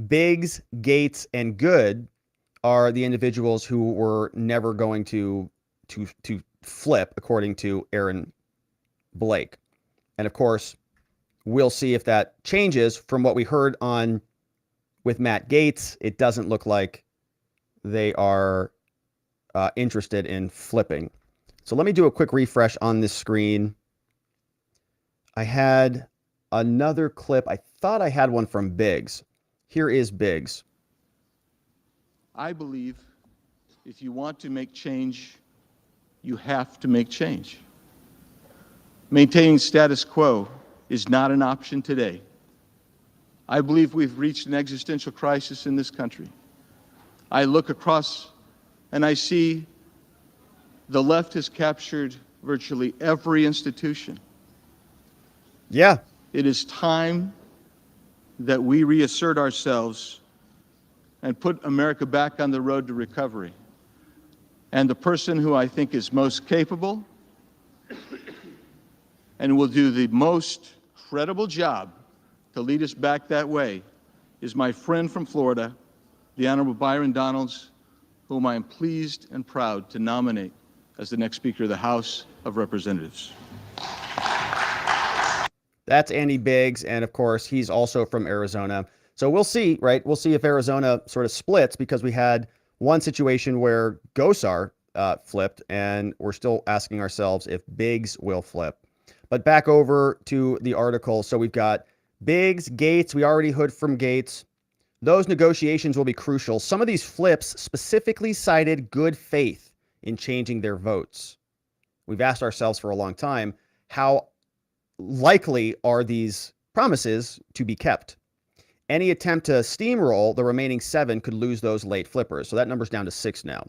Biggs, Gaetz, and Good are the individuals who were never going to flip, according to Aaron Blake. And of course, we'll see if that changes. From what we heard on with Matt Gaetz, it doesn't look like they are interested in flipping. So let me do a quick refresh on this screen. I had another clip. I thought I had one from Biggs. Here is Biggs. I believe if you want to make change, you have to make change. Maintaining status quo is not an option today. I believe we've reached an existential crisis in this country. I look across and I see the left has captured virtually every institution. Yeah. It is time that we reassert ourselves and put America back on the road to recovery. And the person who I think is most capable and will do the most credible job to lead us back that way is my friend from Florida, the Honorable Byron Donalds, whom I am pleased and proud to nominate as the next Speaker of the House of Representatives. That's Andy Biggs, and of course, he's also from Arizona. So we'll see, right? We'll see if Arizona sort of splits because we had one situation where Gosar flipped, and we're still asking ourselves if Biggs will flip. But back over to the article. So we've got Biggs, Gaetz. We already heard from Gaetz. Those negotiations will be crucial. Some of these flips specifically cited good faith in changing their votes. We've asked ourselves for a long time, how likely are these promises to be kept? Any attempt to steamroll the remaining 7 could lose those late flippers. So that number's down to 6 now.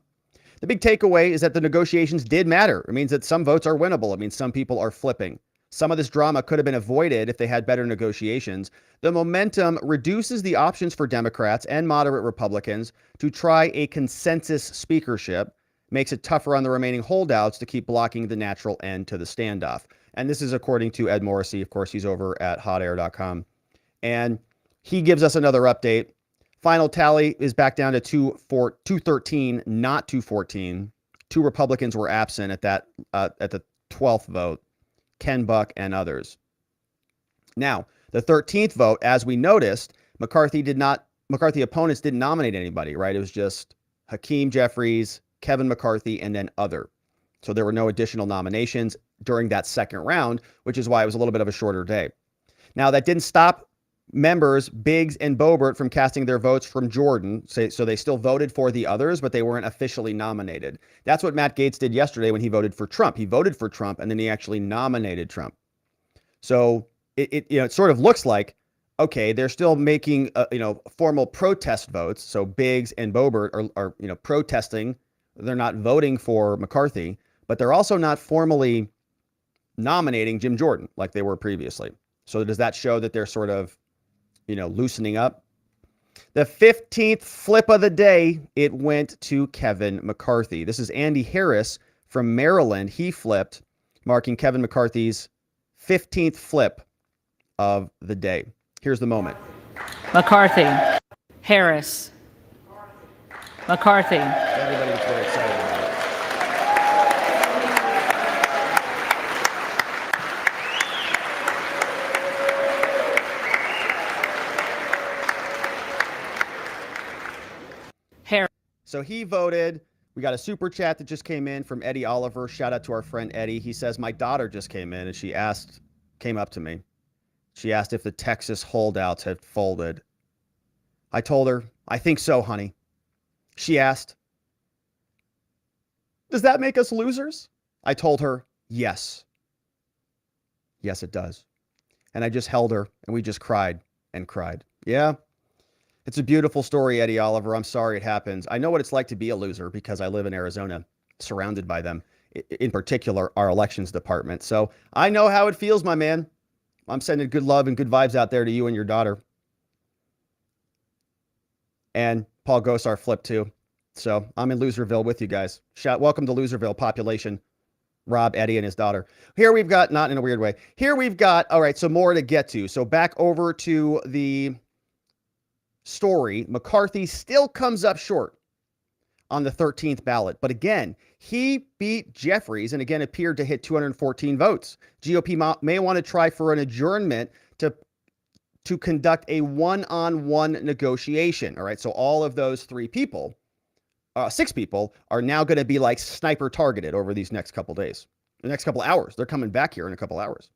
The big takeaway is that the negotiations did matter. It means that some votes are winnable. It means some people are flipping. Some of this drama could have been avoided if they had better negotiations. The momentum reduces the options for Democrats and moderate Republicans to try a consensus speakership, makes it tougher on the remaining holdouts to keep blocking the natural end to the standoff. And this is according to Ed Morrissey. Of course, he's over at hotair.com. And he gives us another update. Final tally is back down to 213, not 214. 2 Republicans were absent at the 12th vote, Ken Buck and others. Now, the 13th vote, as we noticed, McCarthy opponents didn't nominate anybody, right? It was just Hakeem Jeffries, Kevin McCarthy, and then other. So there were no additional nominations. during that second round, which is why it was a little bit of a shorter day. Now, that didn't stop members Biggs and Beobert from casting their votes from Jordan. So they still voted for the others, but they weren't officially nominated. That's what Matt Gaetz did yesterday when he voted for Trump. He voted for Trump, and then he actually nominated Trump. So it sort of looks like, okay, they're still making formal protest votes. So Biggs and Beobert are protesting. They're not voting for McCarthy, but they're also not formally nominating Jim Jordan like they were previously. So does that show that they're sort of, loosening up? The 15th flip of the day, it went to Kevin McCarthy. This is Andy Harris from Maryland. He flipped, marking Kevin McCarthy's 15th flip of the day. Here's the moment. McCarthy. Harris. McCarthy. Everybody was very excited about it. Harris. So he voted. We got a super chat that just came in from Eddie Oliver. Shout out to our friend Eddie. He says, my daughter just came in and she came up to me. She asked if the Texas holdouts had folded. I told her, I think so, honey. She asked, does that make us losers? I told her, yes. Yes, it does. And I just held her and we just cried and cried. Yeah. It's a beautiful story, Eddie Oliver. I'm sorry it happens. I know what it's like to be a loser because I live in Arizona, surrounded by them, in particular, our elections department. So I know how it feels, my man. I'm sending good love and good vibes out there to you and your daughter. And Paul Gosar flipped too. So I'm in Loserville with you guys. Welcome to Loserville population. Rob, Eddie, and his daughter. Here we've got, not in a weird way. Here we've got, all right, so more to get to. So back over to the story. McCarthy still comes up short on the 13th ballot. But again, he beat Jeffries and again appeared to hit 214 votes. GOP may want to try for an adjournment to conduct a one-on-one negotiation. All right, so all of those six people are now going to be like sniper targeted over these next couple days, the next couple hours. They're coming back here in a couple hours.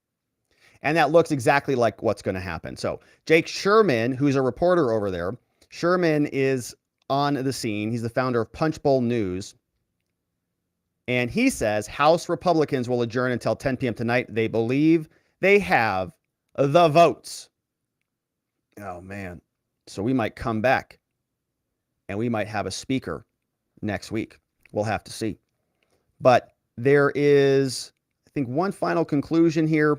And that looks exactly like what's going to happen. So Jake Sherman, who's a reporter over there, Sherman is on the scene. He's the founder of Punchbowl News. And he says House Republicans will adjourn until 10 p.m. tonight. They believe they have the votes. Oh, man. So we might come back and we might have a speaker next week. We'll have to see. But there is, I think, one final conclusion here.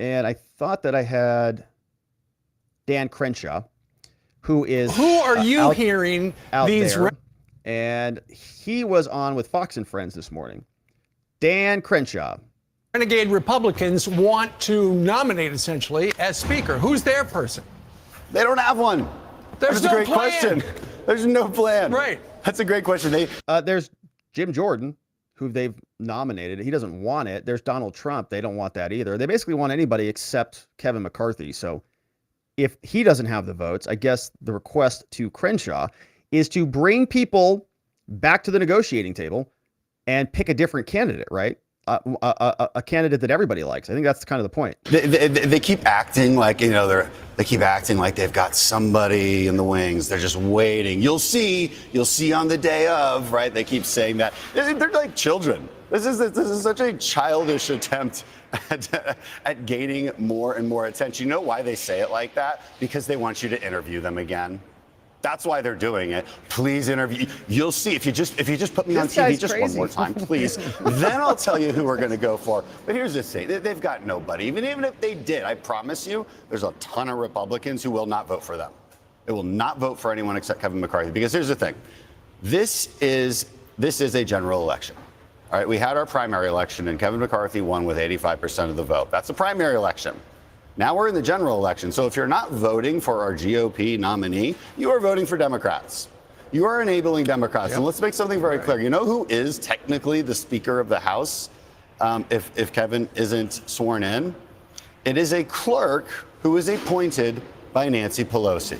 And I thought that I had Dan Crenshaw, who are you hearing out these there, and he was on with Fox and Friends this morning. Dan Crenshaw. Renegade Republicans want to nominate essentially as speaker. Who's their person? They don't have one. That's a great plan. question. There's no plan. Right. That's a great question. There's Jim Jordan, who they've nominated. He doesn't want it. There's Donald Trump. They don't want that either. They basically want anybody except Kevin McCarthy. So if he doesn't have the votes, I guess the request to Crenshaw is to bring people back to the negotiating table and pick a different candidate, right? A candidate that everybody likes. I think that's kind of the point. They keep acting like, they keep acting like they've got somebody in the wings. They're just waiting. You'll see on the day of, right? They keep saying that. They're like children. This is such a childish attempt at gaining more and more attention. You know why they say it like that? Because they want you to interview them again. That's why they're doing it. Please interview. You'll see if you just put me on TV just one more time, please. Then I'll tell you who we're going to go for. But here's the thing: they've got nobody. Even if they did, I promise you, there's a ton of Republicans who will not vote for them. They will not vote for anyone except Kevin McCarthy. Because here's the thing: this is a general election. All right, we had our primary election, and Kevin McCarthy won with 85% of the vote. That's a primary election. Now we're in the general election. So if you're not voting for our GOP nominee, you are voting for Democrats. You are enabling Democrats. Yep. And let's make something very clear. You know who is technically the Speaker of the House if Kevin isn't sworn in? It is a clerk who is appointed by Nancy Pelosi.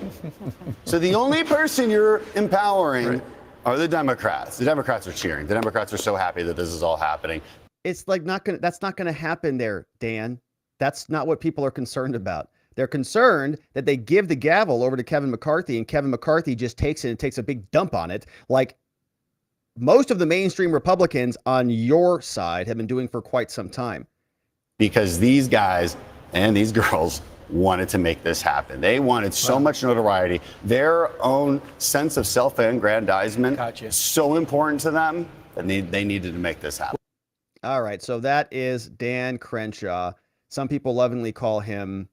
So the only person you're empowering Or the Democrats. The Democrats are cheering. The Democrats are so happy that this is all happening. It's like that's not gonna happen there, Dan. That's not what people are concerned about. They're concerned that they give the gavel over to Kevin McCarthy, and Kevin McCarthy just takes it and takes a big dump on it, like most of the mainstream Republicans on your side have been doing for quite some time. Because these guys and these girls wanted to make this happen. They wanted so much notoriety. Their own sense of self-aggrandizement so important to them that they needed to make this happen. All right, so that is Dan Crenshaw. Some people lovingly call him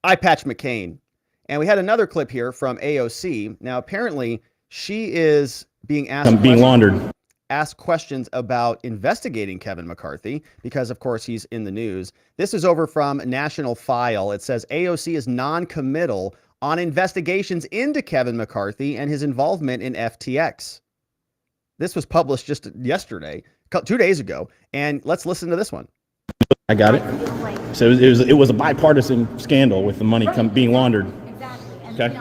Eye Patch McCain. And we had another clip here from AOC. Now, apparently, she is being asked questions about investigating Kevin McCarthy because, of course, he's in the news. This is over from National File. It says AOC is non-committal on investigations into Kevin McCarthy and his involvement in FTX. This was published just yesterday, 2 days ago. And let's listen to this one. I got it. So it was a bipartisan scandal with the money being laundered. Exactly. And Okay.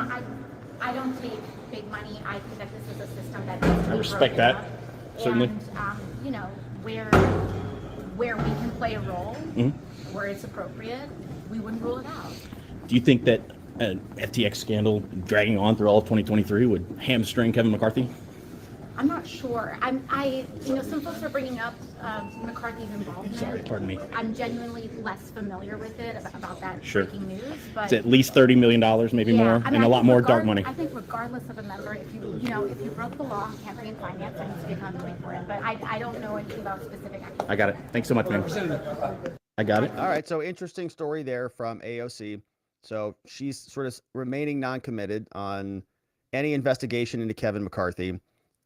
I don't take big money. I think that this is a system that I respect that. Certainly. And where we can play a role, where it's appropriate, we wouldn't rule it out. Do you think that an FTX scandal dragging on through all of 2023 would hamstring Kevin McCarthy? I'm not sure. Some folks are bringing up McCarthy's involvement. Sorry, pardon me. I'm genuinely less familiar with it about that Sure. breaking news. But It's at least $30 million, maybe more, and a lot more dark money. I think regardless of a member, if you broke the law and can't bring in finance, there needs to be accountability for it. But I don't know anything about specific actions. I got it. Thanks so much, man. I got it. All right, so interesting story there from AOC. So she's sort of remaining non-committed on any investigation into Kevin McCarthy.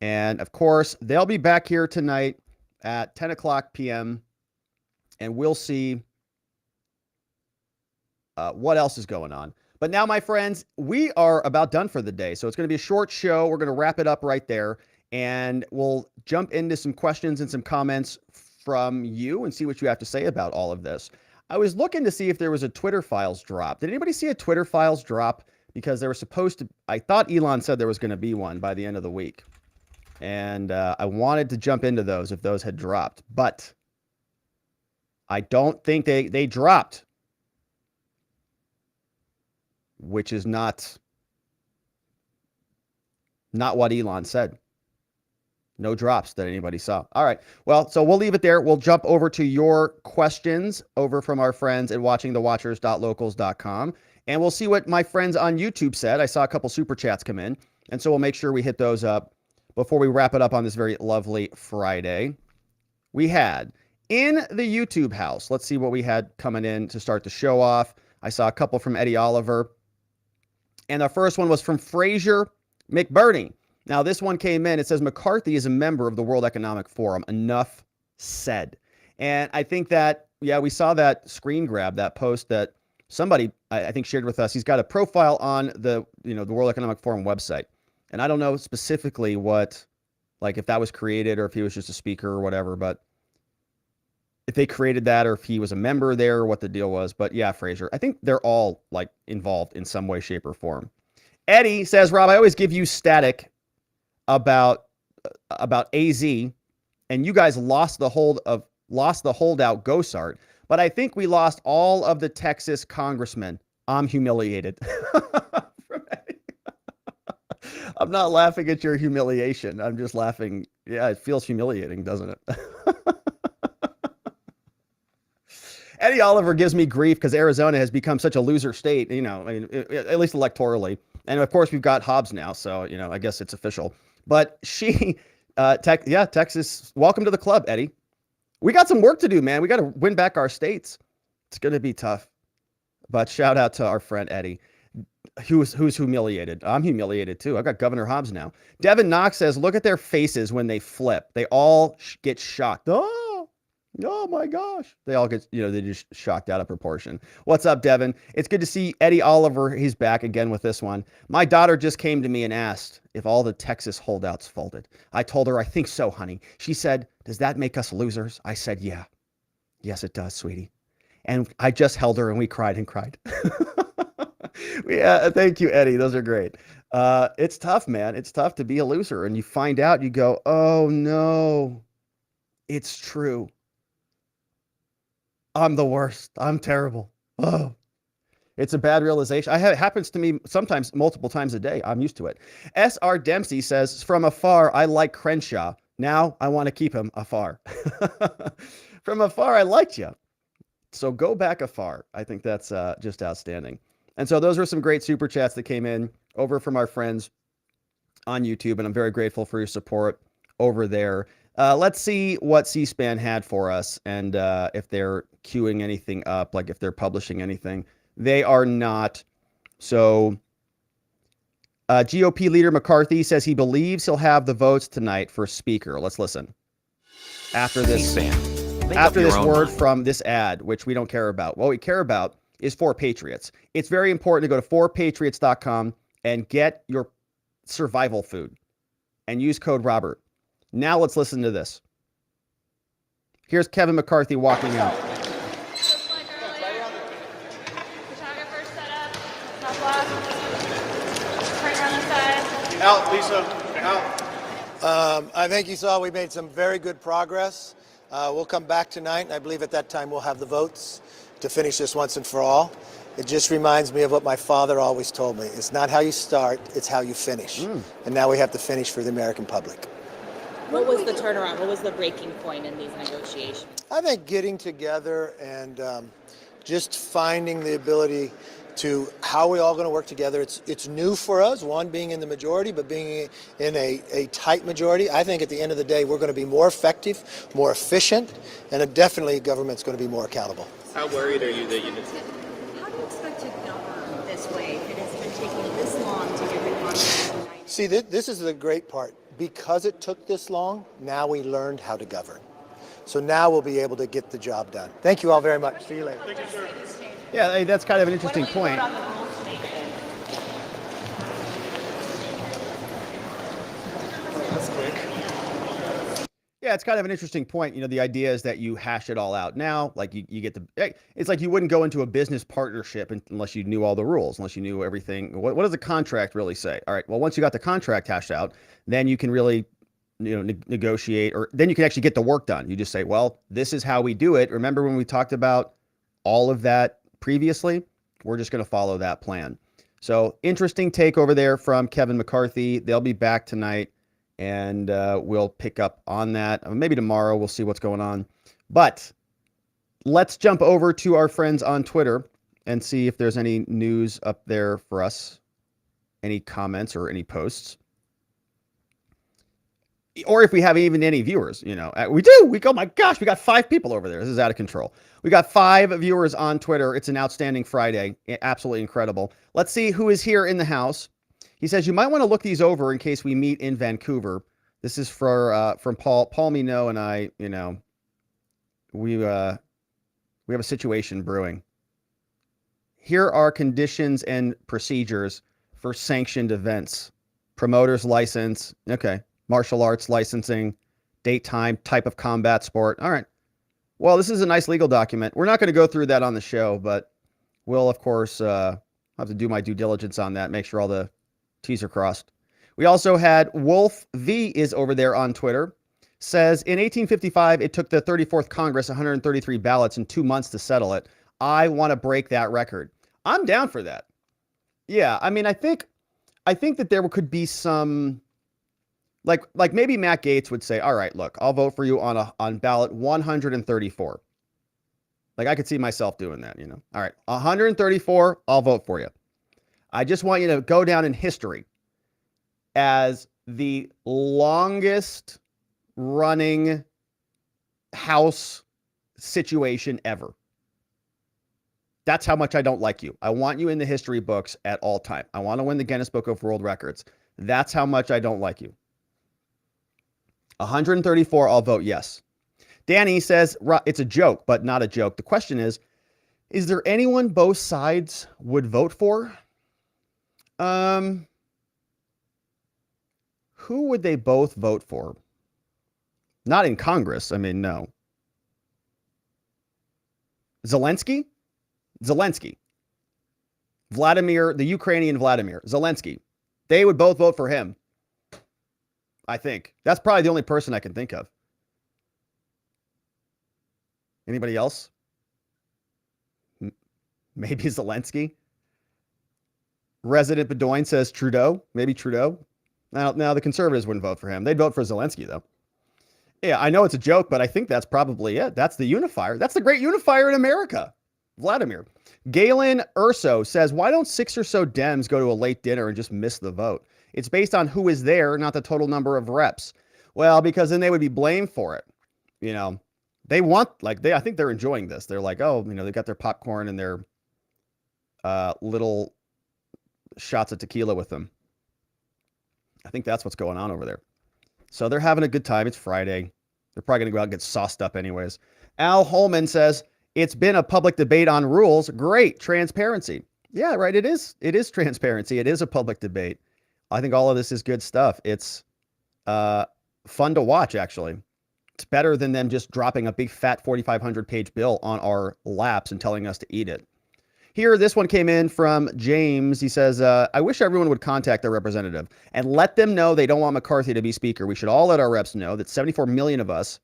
And of course, they'll be back here tonight at 10 o'clock p.m. and we'll see what else is going on. But now, my friends, we are about done for the day. So it's going to be a short show. We're going to wrap it up right there. And we'll jump into some questions and some comments from you and see what you have to say about all of this. I was looking to see if there was a Twitter files drop. Did anybody see a Twitter files drop? Because there was supposed to, I thought Elon said there was going to be one by the end of the week. And I wanted to jump into those if those had dropped, but I don't think they dropped, which is not what Elon said. No drops that anybody saw. All right. Well, so we'll leave it there. We'll jump over to your questions over from our friends at watchingthewatchers.locals.com. And we'll see what my friends on YouTube said. I saw a couple super chats come in. And so we'll make sure we hit those up before we wrap it up on this very lovely Friday. We had in the YouTube house, let's see what we had coming in to start the show off. I saw a couple from Eddie Oliver. And our first one was from Fraser McBurney. Now, this one came in. It says, McCarthy is a member of the World Economic Forum. Enough said. And I think that, we saw that screen grab, that post that somebody, I think, shared with us. He's got a profile on the World Economic Forum website. And I don't know specifically what, like if that was created or if he was just a speaker or whatever, but if they created that or if he was a member there or what the deal was. But yeah, Fraser, I think they're all like involved in some way, shape, or form. Eddie says, Rob, I always give you static about AZ, and you guys lost the holdout Gosar, but I think we lost all of the Texas congressmen. I'm humiliated. I'm not laughing at your humiliation. I'm just laughing. Yeah, it feels humiliating, doesn't it? Eddie Oliver gives me grief because Arizona has become such a loser state, at least electorally. And of course, we've got Hobbs now. So, I guess it's official. But Texas, welcome to the club, Eddie. We got some work to do, man. We got to win back our states. It's going to be tough. But shout out to our friend Eddie. Who's humiliated? I'm humiliated too. I've got Governor Hobbs now. Devin Knox says, look at their faces when they flip. They all get shocked. Oh my gosh. They all get, they just shocked out of proportion. What's up, Devin? It's good to see Eddie Oliver. He's back again with this one. My daughter just came to me and asked if all the Texas holdouts folded. I told her, I think so, honey. She said, does that make us losers? I said, yeah. Yes, it does, sweetie. And I just held her and we cried and cried. Yeah, thank you, Eddie. Those are great. It's tough, man. It's tough to be a loser. And you find out, you go, oh no, it's true. I'm the worst. I'm terrible. Oh, it's a bad realization. It happens to me sometimes multiple times a day. I'm used to it. S.R. Dempsey says, from afar, I like Crenshaw. Now I want to keep him afar. From afar, I liked you. So go back afar. I think that's just outstanding. And so those were some great super chats that came in over from our friends on YouTube. And I'm very grateful for your support over there. Let's see what C-SPAN had for us and if they're queuing anything up, like if they're publishing anything. They are not. So GOP leader McCarthy says he believes he'll have the votes tonight for speaker. Let's listen. After this word from this ad, which we don't care about. What we care about is 4Patriots. It's very important to go to 4patriots.com and get your survival food and use code Robert. Now let's listen to this. Here's Kevin McCarthy walking out. Out, Lisa. Out. I think you saw we made some very good progress. We'll come back tonight, and I believe at that time we'll have the votes to finish this once and for all. It just reminds me of what my father always told me. It's not how you start, it's how you finish. And now we have to finish for the American public. What was the turnaround? What was the breaking point in these negotiations? I think getting together and just finding the ability to how we're all going to work together. It's new for us, one, being in the majority, but being in a tight majority. I think at the end of the day, we're going to be more effective, more efficient, and definitely government's going to be more accountable. How worried are you that you How do you expect to govern this way if it has been taking this long to get the Congress united? See, this is the great part. Because it took this long, now we learned how to govern. So now we'll be able to get the job done. Thank you all very much. See you later. Thank you, sir. Yeah, hey, that's kind of an interesting point. That's quick. Yeah, it's kind of an interesting point. You know, the idea is that you hash it all out now. Like you get the, it's like you wouldn't go into a business partnership unless you knew all the rules, unless you knew everything. What does the contract really say? All right, well, once you got the contract hashed out, then you can really, negotiate, or then you can actually get the work done. You just say, well, this is how we do it. Remember when we talked about all of that previously? We're just going to follow that plan. So interesting take over there from Kevin McCarthy. They'll be back tonight. And we'll pick up on that. Maybe tomorrow we'll see what's going on. But let's jump over to our friends on Twitter and see if there's any news up there for us. Any comments or any posts. Or if we have even any viewers, we do. Oh my gosh, we got 5 people over there. This is out of control. We got 5 viewers on Twitter. It's an outstanding Friday. Absolutely incredible. Let's see who is here in the house. He says, you might want to look these over in case we meet in Vancouver. This is from Paul. Paul Minot and I, we have a situation brewing. Here are conditions and procedures for sanctioned events. Promoter's license. Okay. Martial arts licensing. Date, time, type of combat sport. All right. Well, this is a nice legal document. We're not going to go through that on the show, but we'll, of course, have to do my due diligence on that. Make sure all the T's are crossed. We also had Wolf V is over there on Twitter. Says, in 1855, it took the 34th Congress 133 ballots in 2 months to settle it. I want to break that record. I'm down for that. Yeah, I mean, I think that there could be some, like maybe Matt Gaetz would say, all right, look, I'll vote for you on ballot 134. Like I could see myself doing that, All right, 134, I'll vote for you. I just want you to go down in history as the longest running House situation ever. That's how much I don't like you. I want you in the history books at all time. I want to win the Guinness Book of World Records. That's how much I don't like you. 134, I'll vote yes. Danny says, it's a joke, but not a joke. The question is there anyone both sides would vote for? Who would they both vote for? Not in Congress. I mean, no. Zelensky. Vladimir, the Ukrainian Vladimir. Zelensky. They would both vote for him. I think. That's probably the only person I can think of. Anybody else? Maybe Zelensky. Resident Bedoin says Trudeau. Maybe Trudeau. Now the conservatives wouldn't vote for him. They'd vote for Zelensky, though. Yeah, I know it's a joke, but I think that's probably it. That's the unifier. That's the great unifier in America. Vladimir. Galen Urso says, why don't 6 or so Dems go to a late dinner and just miss the vote? It's based on who is there, not the total number of reps. Well, because then they would be blamed for it. You know, they want, like, I think they're enjoying this. They're like, oh, you know, they got their popcorn and their little shots of tequila with them. I think that's what's going on over there. So they're having a good time. It's Friday. They're probably going to go out and get sauced up anyways. Al Holman says, it's been a public debate on rules. Great. Transparency. Yeah, right. It is. It is transparency. It is a public debate. I think all of this is good stuff. It's fun to watch, actually. It's better than them just dropping a big fat 4,500 page bill on our laps and telling us to eat it. Here, this one came in from James. He says, I wish everyone would contact their representative and let them know they don't want McCarthy to be speaker. We should all let our reps know that 74 million of us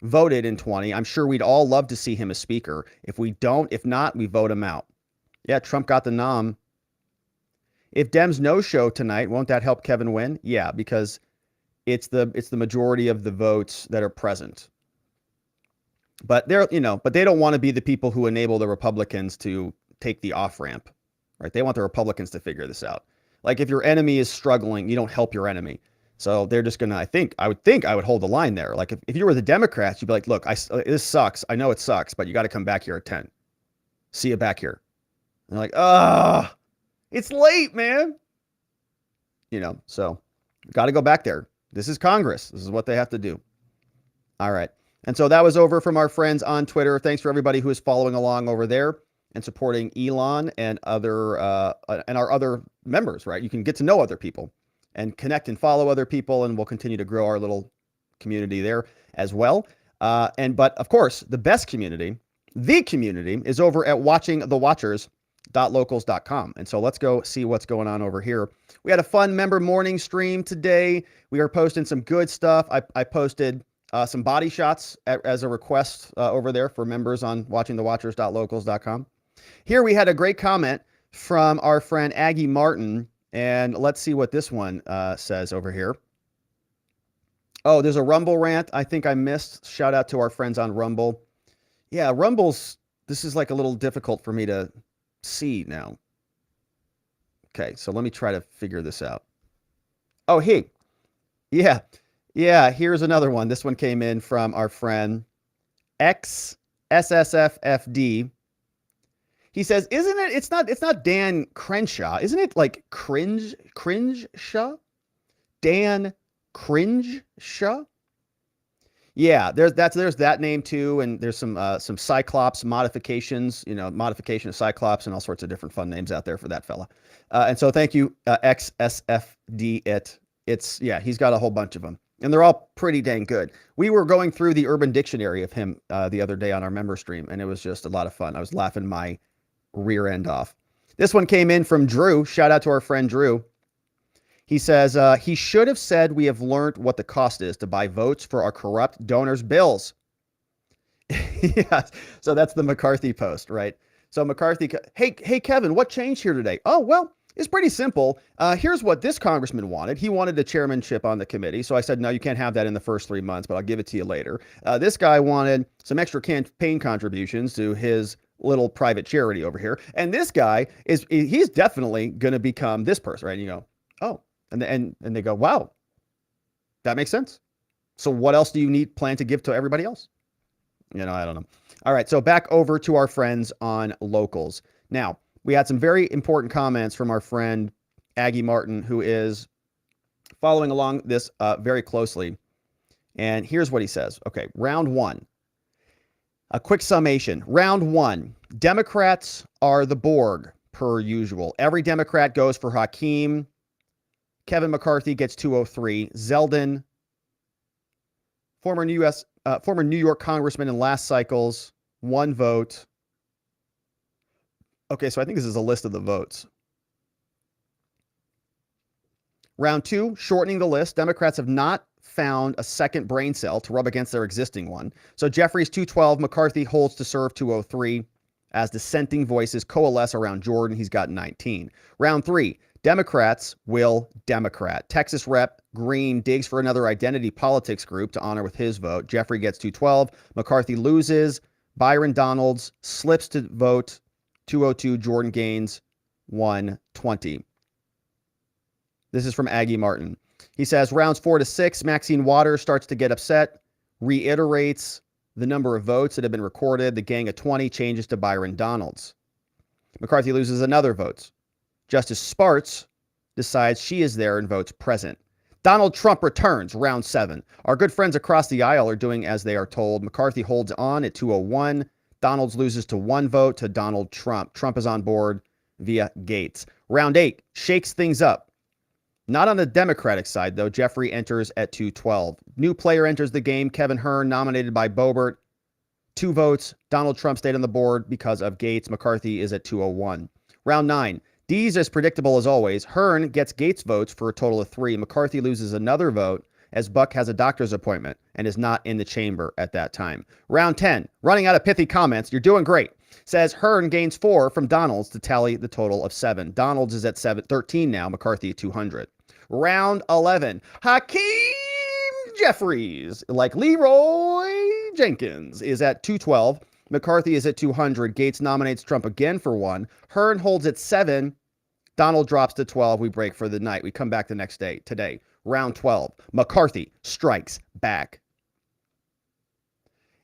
voted in 20. I'm sure we'd all love to see him as speaker. If not, we vote him out. Yeah, Trump got the nom. If Dems no show tonight, won't that help Kevin win? Yeah, because it's the majority of the votes that are present. But they don't want to be the people who enable the Republicans to take the off-ramp, right? They want the Republicans to figure this out. Like if your enemy is struggling, you don't help your enemy. So they're just going to, I would hold the line there. Like if you were the Democrats, you'd be like, look, this sucks. I know it sucks, but you got to come back here at 10. See you back here. And they're like, it's late, man. So got to go back there. This is Congress. This is what they have to do. All right. And so that was over from our friends on Twitter. Thanks for everybody who is following along over there and supporting Elon and our other members, right? You can get to know other people and connect and follow other people, and we'll continue to grow our little community there as well. But of course, the best community, is over at watchingthewatchers.locals.com. And so let's go see what's going on over here. We had a fun member morning stream today. We are posting some good stuff. I posted some body shots as a request over there for members on watchingthewatchers.locals.com. Here we had a great comment from our friend Aggie Martin, and let's see what this one says over here. Oh, there's a Rumble rant I think I missed. Shout out to our friends on Rumble. Yeah, this is like a little difficult for me to see now. Okay, so let me try to figure this out. Oh, hey. Yeah, here's another one. This one came in from our friend XSSFFD. He says, isn't it? It's not Dan Crenshaw. Isn't it like Cringe-shaw? Dan Cringe-shaw? Yeah, there's that name too, and there's some Cyclops modifications, modification of Cyclops and all sorts of different fun names out there for that fella. And so thank you, XSFD. He's got a whole bunch of them. And they're all pretty dang good. We were going through the Urban Dictionary of him the other day on our member stream, and it was just a lot of fun. I was laughing my rear end off. This one came in from Drew. Shout out to our friend Drew. He says, he should have said we have learned what the cost is to buy votes for our corrupt donors' bills. Yeah, so that's the McCarthy post, right? So McCarthy, hey, Kevin, what changed here today? Oh, well, it's pretty simple. Here's what this congressman wanted. He wanted the chairmanship on the committee. So I said, no, you can't have that in the first 3 months, but I'll give it to you later. This guy wanted some extra campaign contributions to his little private charity over here. And this guy he's definitely going to become this person, right? And you go, oh, and they go, wow, that makes sense. So what else do you plan to give to everybody else? I don't know. All right. So back over to our friends on Locals. Now, we had some very important comments from our friend Aggie Martin, who is following along this very closely. And here's what he says. Okay, round one. A quick summation. Round one. Democrats are the Borg, per usual. Every Democrat goes for Hakeem. Kevin McCarthy gets 203. Zeldin, former New York congressman in last cycles, 1 vote. Okay, so I think this is a list of the votes. Round 2, shortening the list. Democrats have not found a second brain cell to rub against their existing one. So Jeffries 212, McCarthy holds to serve 203 as dissenting voices coalesce around Jordan. He's got 19. Round 3, Democrats will Democrat. Texas Rep. Green digs for another identity politics group to honor with his vote. Jeffrey gets 212. McCarthy loses. Byron Donalds slips to vote 202. Jordan gains 120. This is from Aggie Martin. He says rounds 4 to 6, Maxine Waters starts to get upset, reiterates the number of votes that have been recorded. The gang of 20 changes to Byron Donalds. McCarthy loses another vote. Justice Spartz decides she is there and votes present. Donald Trump returns, round 7. Our good friends across the aisle are doing as they are told. McCarthy holds on at 201. Donalds loses to 1 vote to Donald Trump. Trump is on board via Gaetz. Round 8 shakes things up. Not on the Democratic side, though. Jeffrey enters at 212. New player enters the game. Kevin Hearn, nominated by Beobert. 2 votes. Donald Trump stayed on the board because of Gaetz. McCarthy is at 201. Round 9. D's as predictable as always. Hearn gets Gaetz votes for a total of 3. McCarthy loses another vote as Buck has a doctor's appointment and is not in the chamber at that time. Round 10. Running out of pithy comments. You're doing great. Says Hearn gains 4 from Donalds to tally the total of 7. Donalds is at 13 now. McCarthy at 200. Round 11. Hakeem Jeffries, like Leroy Jenkins, is at 212. McCarthy is at 200. Gaetz nominates Trump again for 1. Hearn holds at 7. Donald drops to 12. We break for the night. We come back the next day, today. Round 12. McCarthy strikes back.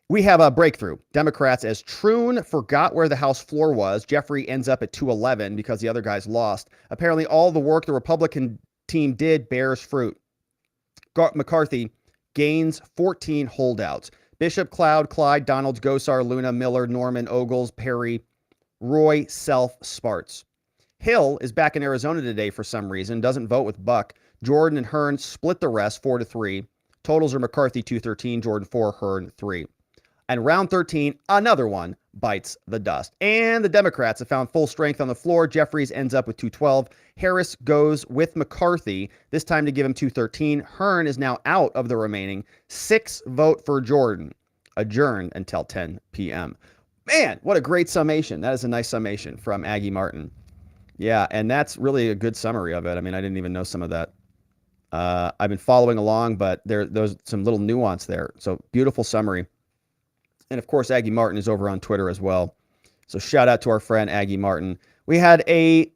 We have a breakthrough. Democrats, as Troon forgot where the House floor was. Jeffrey ends up at 211 because the other guys lost. Apparently, all the work the Republican team did bears fruit. McCarthy gains 14 holdouts. Bishop, Cloud, Clyde, Donalds, Gosar, Luna, Miller, Norman, Ogles, Perry, Roy, Self, Spartz. Hill is back in Arizona today for some reason, doesn't vote with Buck. Jordan and Hearn split the rest 4-3. Totals are McCarthy 213, Jordan 4, Hearn 3. And round 13, another one bites the dust. And the Democrats have found full strength on the floor. Jeffries ends up with 212. Harris goes with McCarthy, this time to give him 213. Hearn is now out of the remaining. 6 vote for Jordan. Adjourned until 10 p.m. Man, what a great summation. That is a nice summation from Aggie Martin. Yeah, and that's really a good summary of it. I mean, I didn't even know some of that. I've been following along, but there's some little nuance there. So beautiful summary. And of course, Aggie Martin is over on Twitter as well. So shout out to our friend Aggie Martin. We had a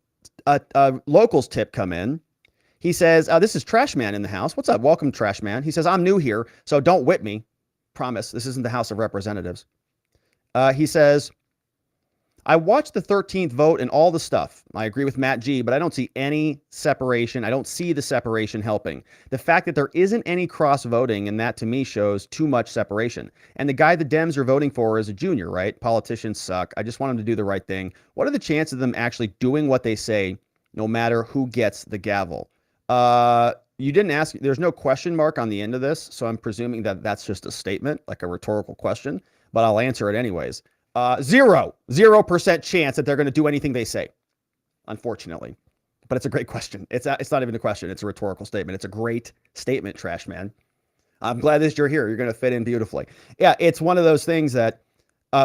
locals tip come in. He says, this is Trash Man in the house. What's up? Welcome, Trash Man. He says, I'm new here, so don't whip me. Promise, this isn't the House of Representatives. He says, I watched the 13th vote and all the stuff. I agree with Matt G, but I don't see any separation. I don't see the separation helping. The fact that there isn't any cross voting, and that to me shows too much separation. And the guy the Dems are voting for is a junior, right? Politicians suck. I just want him to do the right thing. What are the chances of them actually doing what they say, no matter who gets the gavel? You didn't ask. There's no question mark on the end of this, so I'm presuming that that's just a statement, like a rhetorical question, but I'll answer it anyways. 0% chance that they're going to do anything they say, unfortunately. But it's a great question. It's not even a question. It's a rhetorical statement. It's a great statement, Trash Man. I'm glad that you're here. You're going to fit in beautifully. Yeah, it's one of those things that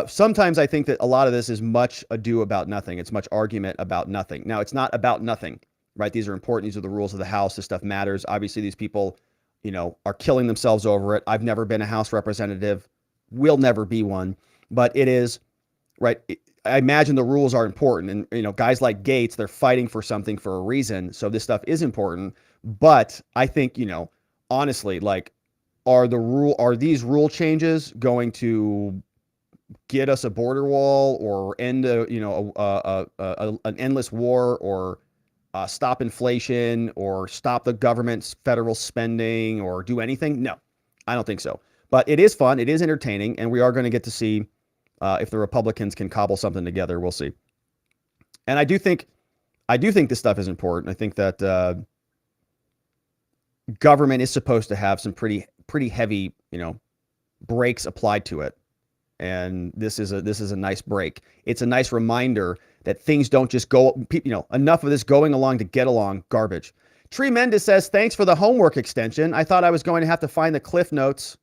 sometimes I think that a lot of this is much ado about nothing. It's much argument about nothing. Now, it's not about nothing, right? These are important. These are the rules of the House. This stuff matters. Obviously, these people, are killing themselves over it. I've never been a House representative. Will never be one. But it is, right, I imagine the rules are important. And, guys like Gaetz, they're fighting for something for a reason. So this stuff is important. But I think, honestly, like, are these rule changes going to get us a border wall or end an endless war or stop inflation or stop the government's federal spending or do anything? No, I don't think so. But it is fun. It is entertaining. And we are going to get to see if the Republicans can cobble something together. We'll see. And I do think this stuff is important. I think that government is supposed to have some pretty heavy, breaks applied to it. And this is a nice break. It's a nice reminder that things don't just go, enough of this going along to get along garbage. Tremendous says, thanks for the homework extension. I thought I was going to have to find the Cliff Notes.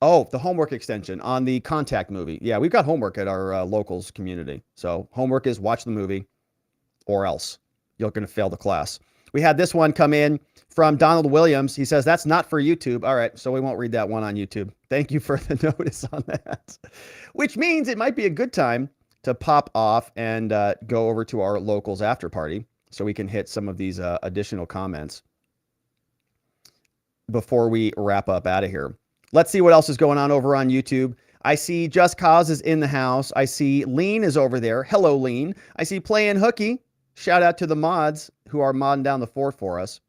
Oh, the homework extension on the Contact movie. Yeah, we've got homework at our locals community. So homework is watch the movie or else you're going to fail the class. We had this one come in from Donald Williams. He says, that's not for YouTube. All right, so we won't read that one on YouTube. Thank you for the notice on that. Which means it might be a good time to pop off and go over to our locals after party so we can hit some of these additional comments before we wrap up out of here. Let's see what else is going on over on YouTube. I see Just Cause is in the house. I see Lean is over there. Hello, Lean. I see Playing Hooky. Shout out to the mods who are modding down the fort for us.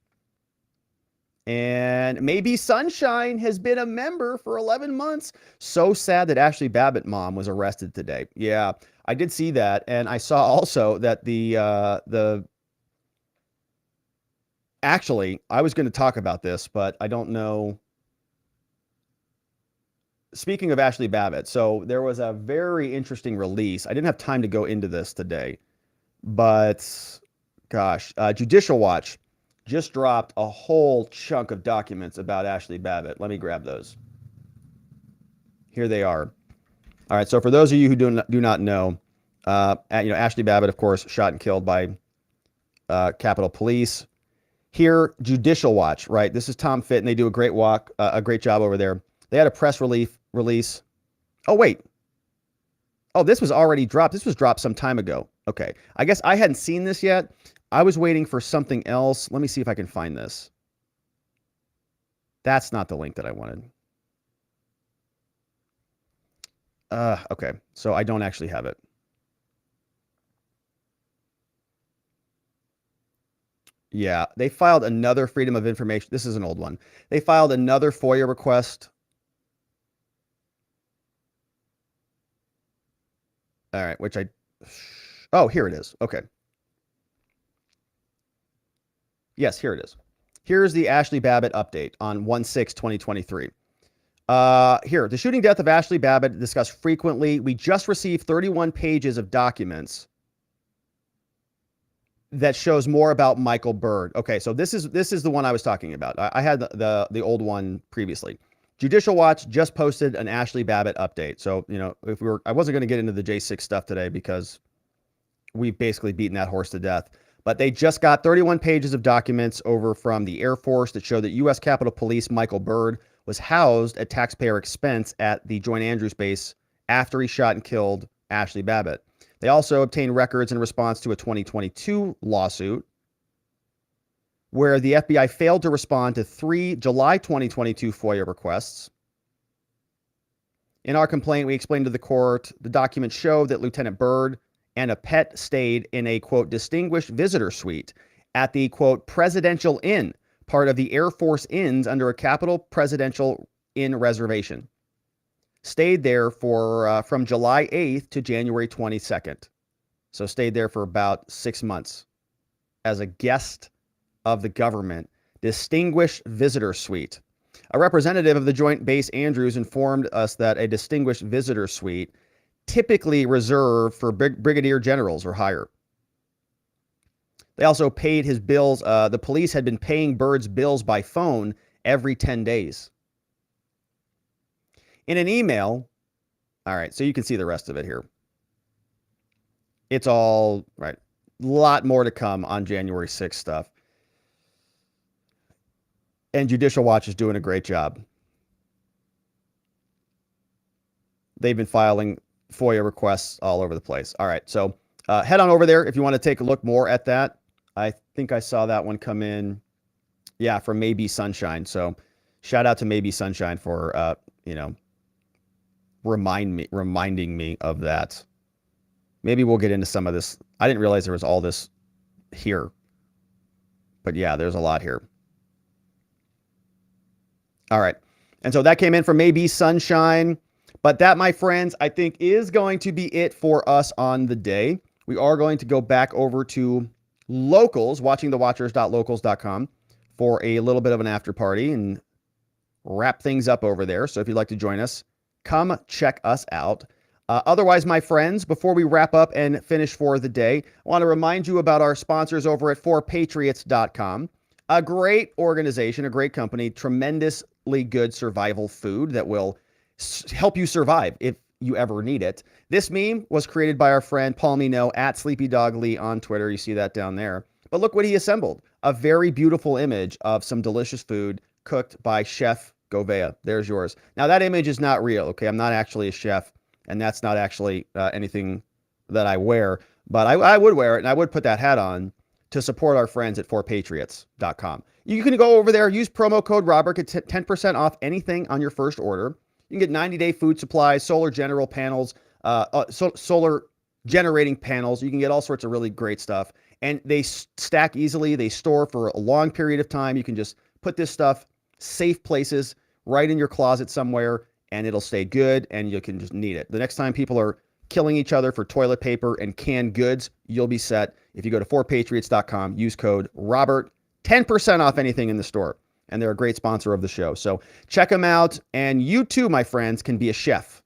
And Maybe Sunshine has been a member for 11 months. So sad that Ashley Babbitt mom was arrested today. Yeah, I did see that. And I saw also that actually, I was going to talk about this, but I don't know. Speaking of Ashley Babbitt, so there was a very interesting release. I didn't have time to go into this today, but gosh, Judicial Watch just dropped a whole chunk of documents about Ashley Babbitt. Let me grab those. Here they are. All right, so for those of you who do not know, Ashley Babbitt, of course, shot and killed by Capitol Police. Here, Judicial Watch, right? This is Tom Fitton. They do a great job over there. They had a press release. Oh, wait. Oh, this was already dropped. This was dropped some time ago. Okay. I guess I hadn't seen this yet. I was waiting for something else. Let me see if I can find this. That's not the link that I wanted. Okay. So I don't actually have it. Yeah. They filed another Freedom of Information. This is an old one. They filed another FOIA request. All right, oh, here it is. Okay. Yes, here it is. Here's the Ashley Babbitt update on 1/6/2023. Here, the shooting death of Ashley Babbitt discussed frequently. We just received 31 pages of documents that shows more about Michael Byrd. Okay, so this is the one I was talking about. I had the old one previously. Judicial Watch just posted an Ashley Babbitt update. So, I wasn't going to get into the J6 stuff today because we've basically beaten that horse to death. But they just got 31 pages of documents over from the Air Force that show that U.S. Capitol Police Michael Byrd was housed at taxpayer expense at the Joint Andrews Base after he shot and killed Ashley Babbitt. They also obtained records in response to a 2022 lawsuit where the FBI failed to respond to 3 July 2022 FOIA requests. In our complaint, we explained to the court the documents show that Lieutenant Byrd and a pet stayed in a, quote, distinguished visitor suite at the, quote, Presidential Inn, part of the Air Force Inns under a Capitol Presidential Inn reservation. Stayed there from July 8th to January 22nd. So stayed there for about 6 months as a guest of the government, distinguished visitor suite. A representative of the Joint Base Andrews informed us that a distinguished visitor suite typically reserved for brigadier generals or higher. They also paid his bills. The police had been paying Byrd's bills by phone every 10 days. In an email, all right, so you can see the rest of it here. It's all right. A lot more to come on January 6th stuff. And Judicial Watch is doing a great job. They've been filing FOIA requests all over the place. All right, so head on over there if you want to take a look more at that. I think I saw that one come in, yeah, from Maybe Sunshine. So shout out to Maybe Sunshine for, reminding me of that. Maybe we'll get into some of this. I didn't realize there was all this here. But yeah, there's a lot here. All right. And so that came in from Maybe Sunshine. But that, my friends, I think is going to be it for us on the day. We are going to go back over to locals, watchingthewatchers.locals.com for a little bit of an after party and wrap things up over there. So if you'd like to join us, come check us out. Otherwise, my friends, before we wrap up and finish for the day, I want to remind you about our sponsors over at 4patriots.com. A great organization, a great company, tremendously good survival food that will help you survive if you ever need it. This meme was created by our friend Paul Mino at Sleepy Dog Lee on Twitter. You see that down there. But look what he assembled. A very beautiful image of some delicious food cooked by Chef Govea. There's yours. Now, that image is not real, okay? I'm not actually a chef, and that's not actually anything that I wear. But I would wear it, and I would put that hat on to support our friends at 4patriots.com. You can go over there, use promo code Robert, get 10% off anything on your first order. You can get 90-day food supplies, solar generating panels. You can get all sorts of really great stuff. And they stack easily. They store for a long period of time. You can just put this stuff safe places right in your closet somewhere, and it'll stay good, and you can just need it. The next time people are killing each other for toilet paper and canned goods, you'll be set. If you go to 4patriots.com, use code Robert, 10% off anything in the store. And they're a great sponsor of the show. So check them out. And you too, my friends, can be a chef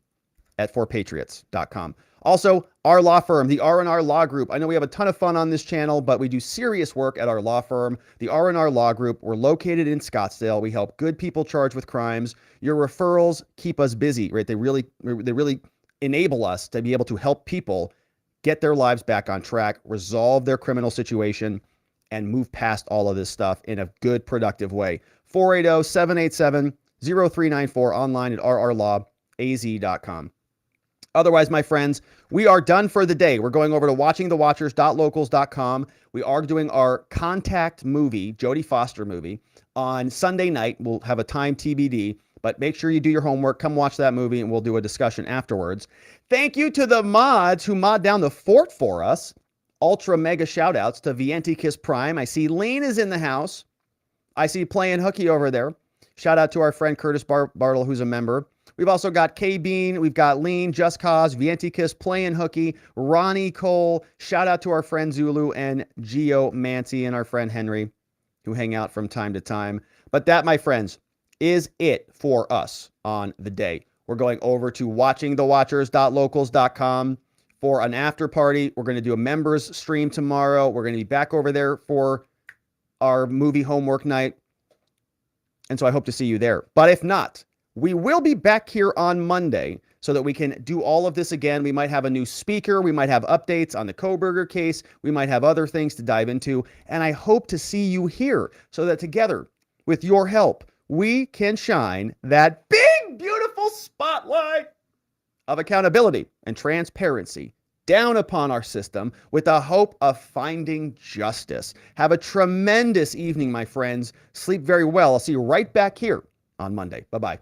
at 4patriots.com. Also, our law firm, the R&R Law Group. I know we have a ton of fun on this channel, but we do serious work at our law firm, the R&R Law Group. We're located in Scottsdale. We help good people charged with crimes. Your referrals keep us busy, right? They really enable us to be able to help people get their lives back on track, resolve their criminal situation, and move past all of this stuff in a good, productive way. 480-787-0394, online at rrlawaz.com. Otherwise, my friends, we are done for the day. We're going over to watchingthewatchers.locals.com. We are doing our Contact movie, Jodie Foster movie, on Sunday night. We'll have a time TBD, but make sure you do your homework. Come watch that movie, and we'll do a discussion afterwards. Thank you to the mods who mod down the fort for us. Ultra mega shout outs to Vientikis Prime. I see Lean is in the house. I see playing hooky over there. Shout out to our friend Curtis Bartle, who's a member. We've also got K-Bean, we've got Lean, Just Cause, Vientikis, Playing Hooky, Ronnie Cole. Shout out to our friend Zulu and Geo Mancy and our friend Henry, who hang out from time to time. But that, my friends, is it for us on the day. We're going over to watchingthewatchers.locals.com for an after party. We're going to do a members stream tomorrow. We're going to be back over there for our movie homework night. And so I hope to see you there. But if not, we will be back here on Monday so that we can do all of this again. We might have a new speaker. We might have updates on the Kohberger case. We might have other things to dive into. And I hope to see you here so that together, with your help, we can shine that big, beautiful spotlight of accountability and transparency down upon our system with the hope of finding justice. Have a tremendous evening, my friends. Sleep very well. I'll see you right back here on Monday. Bye-bye.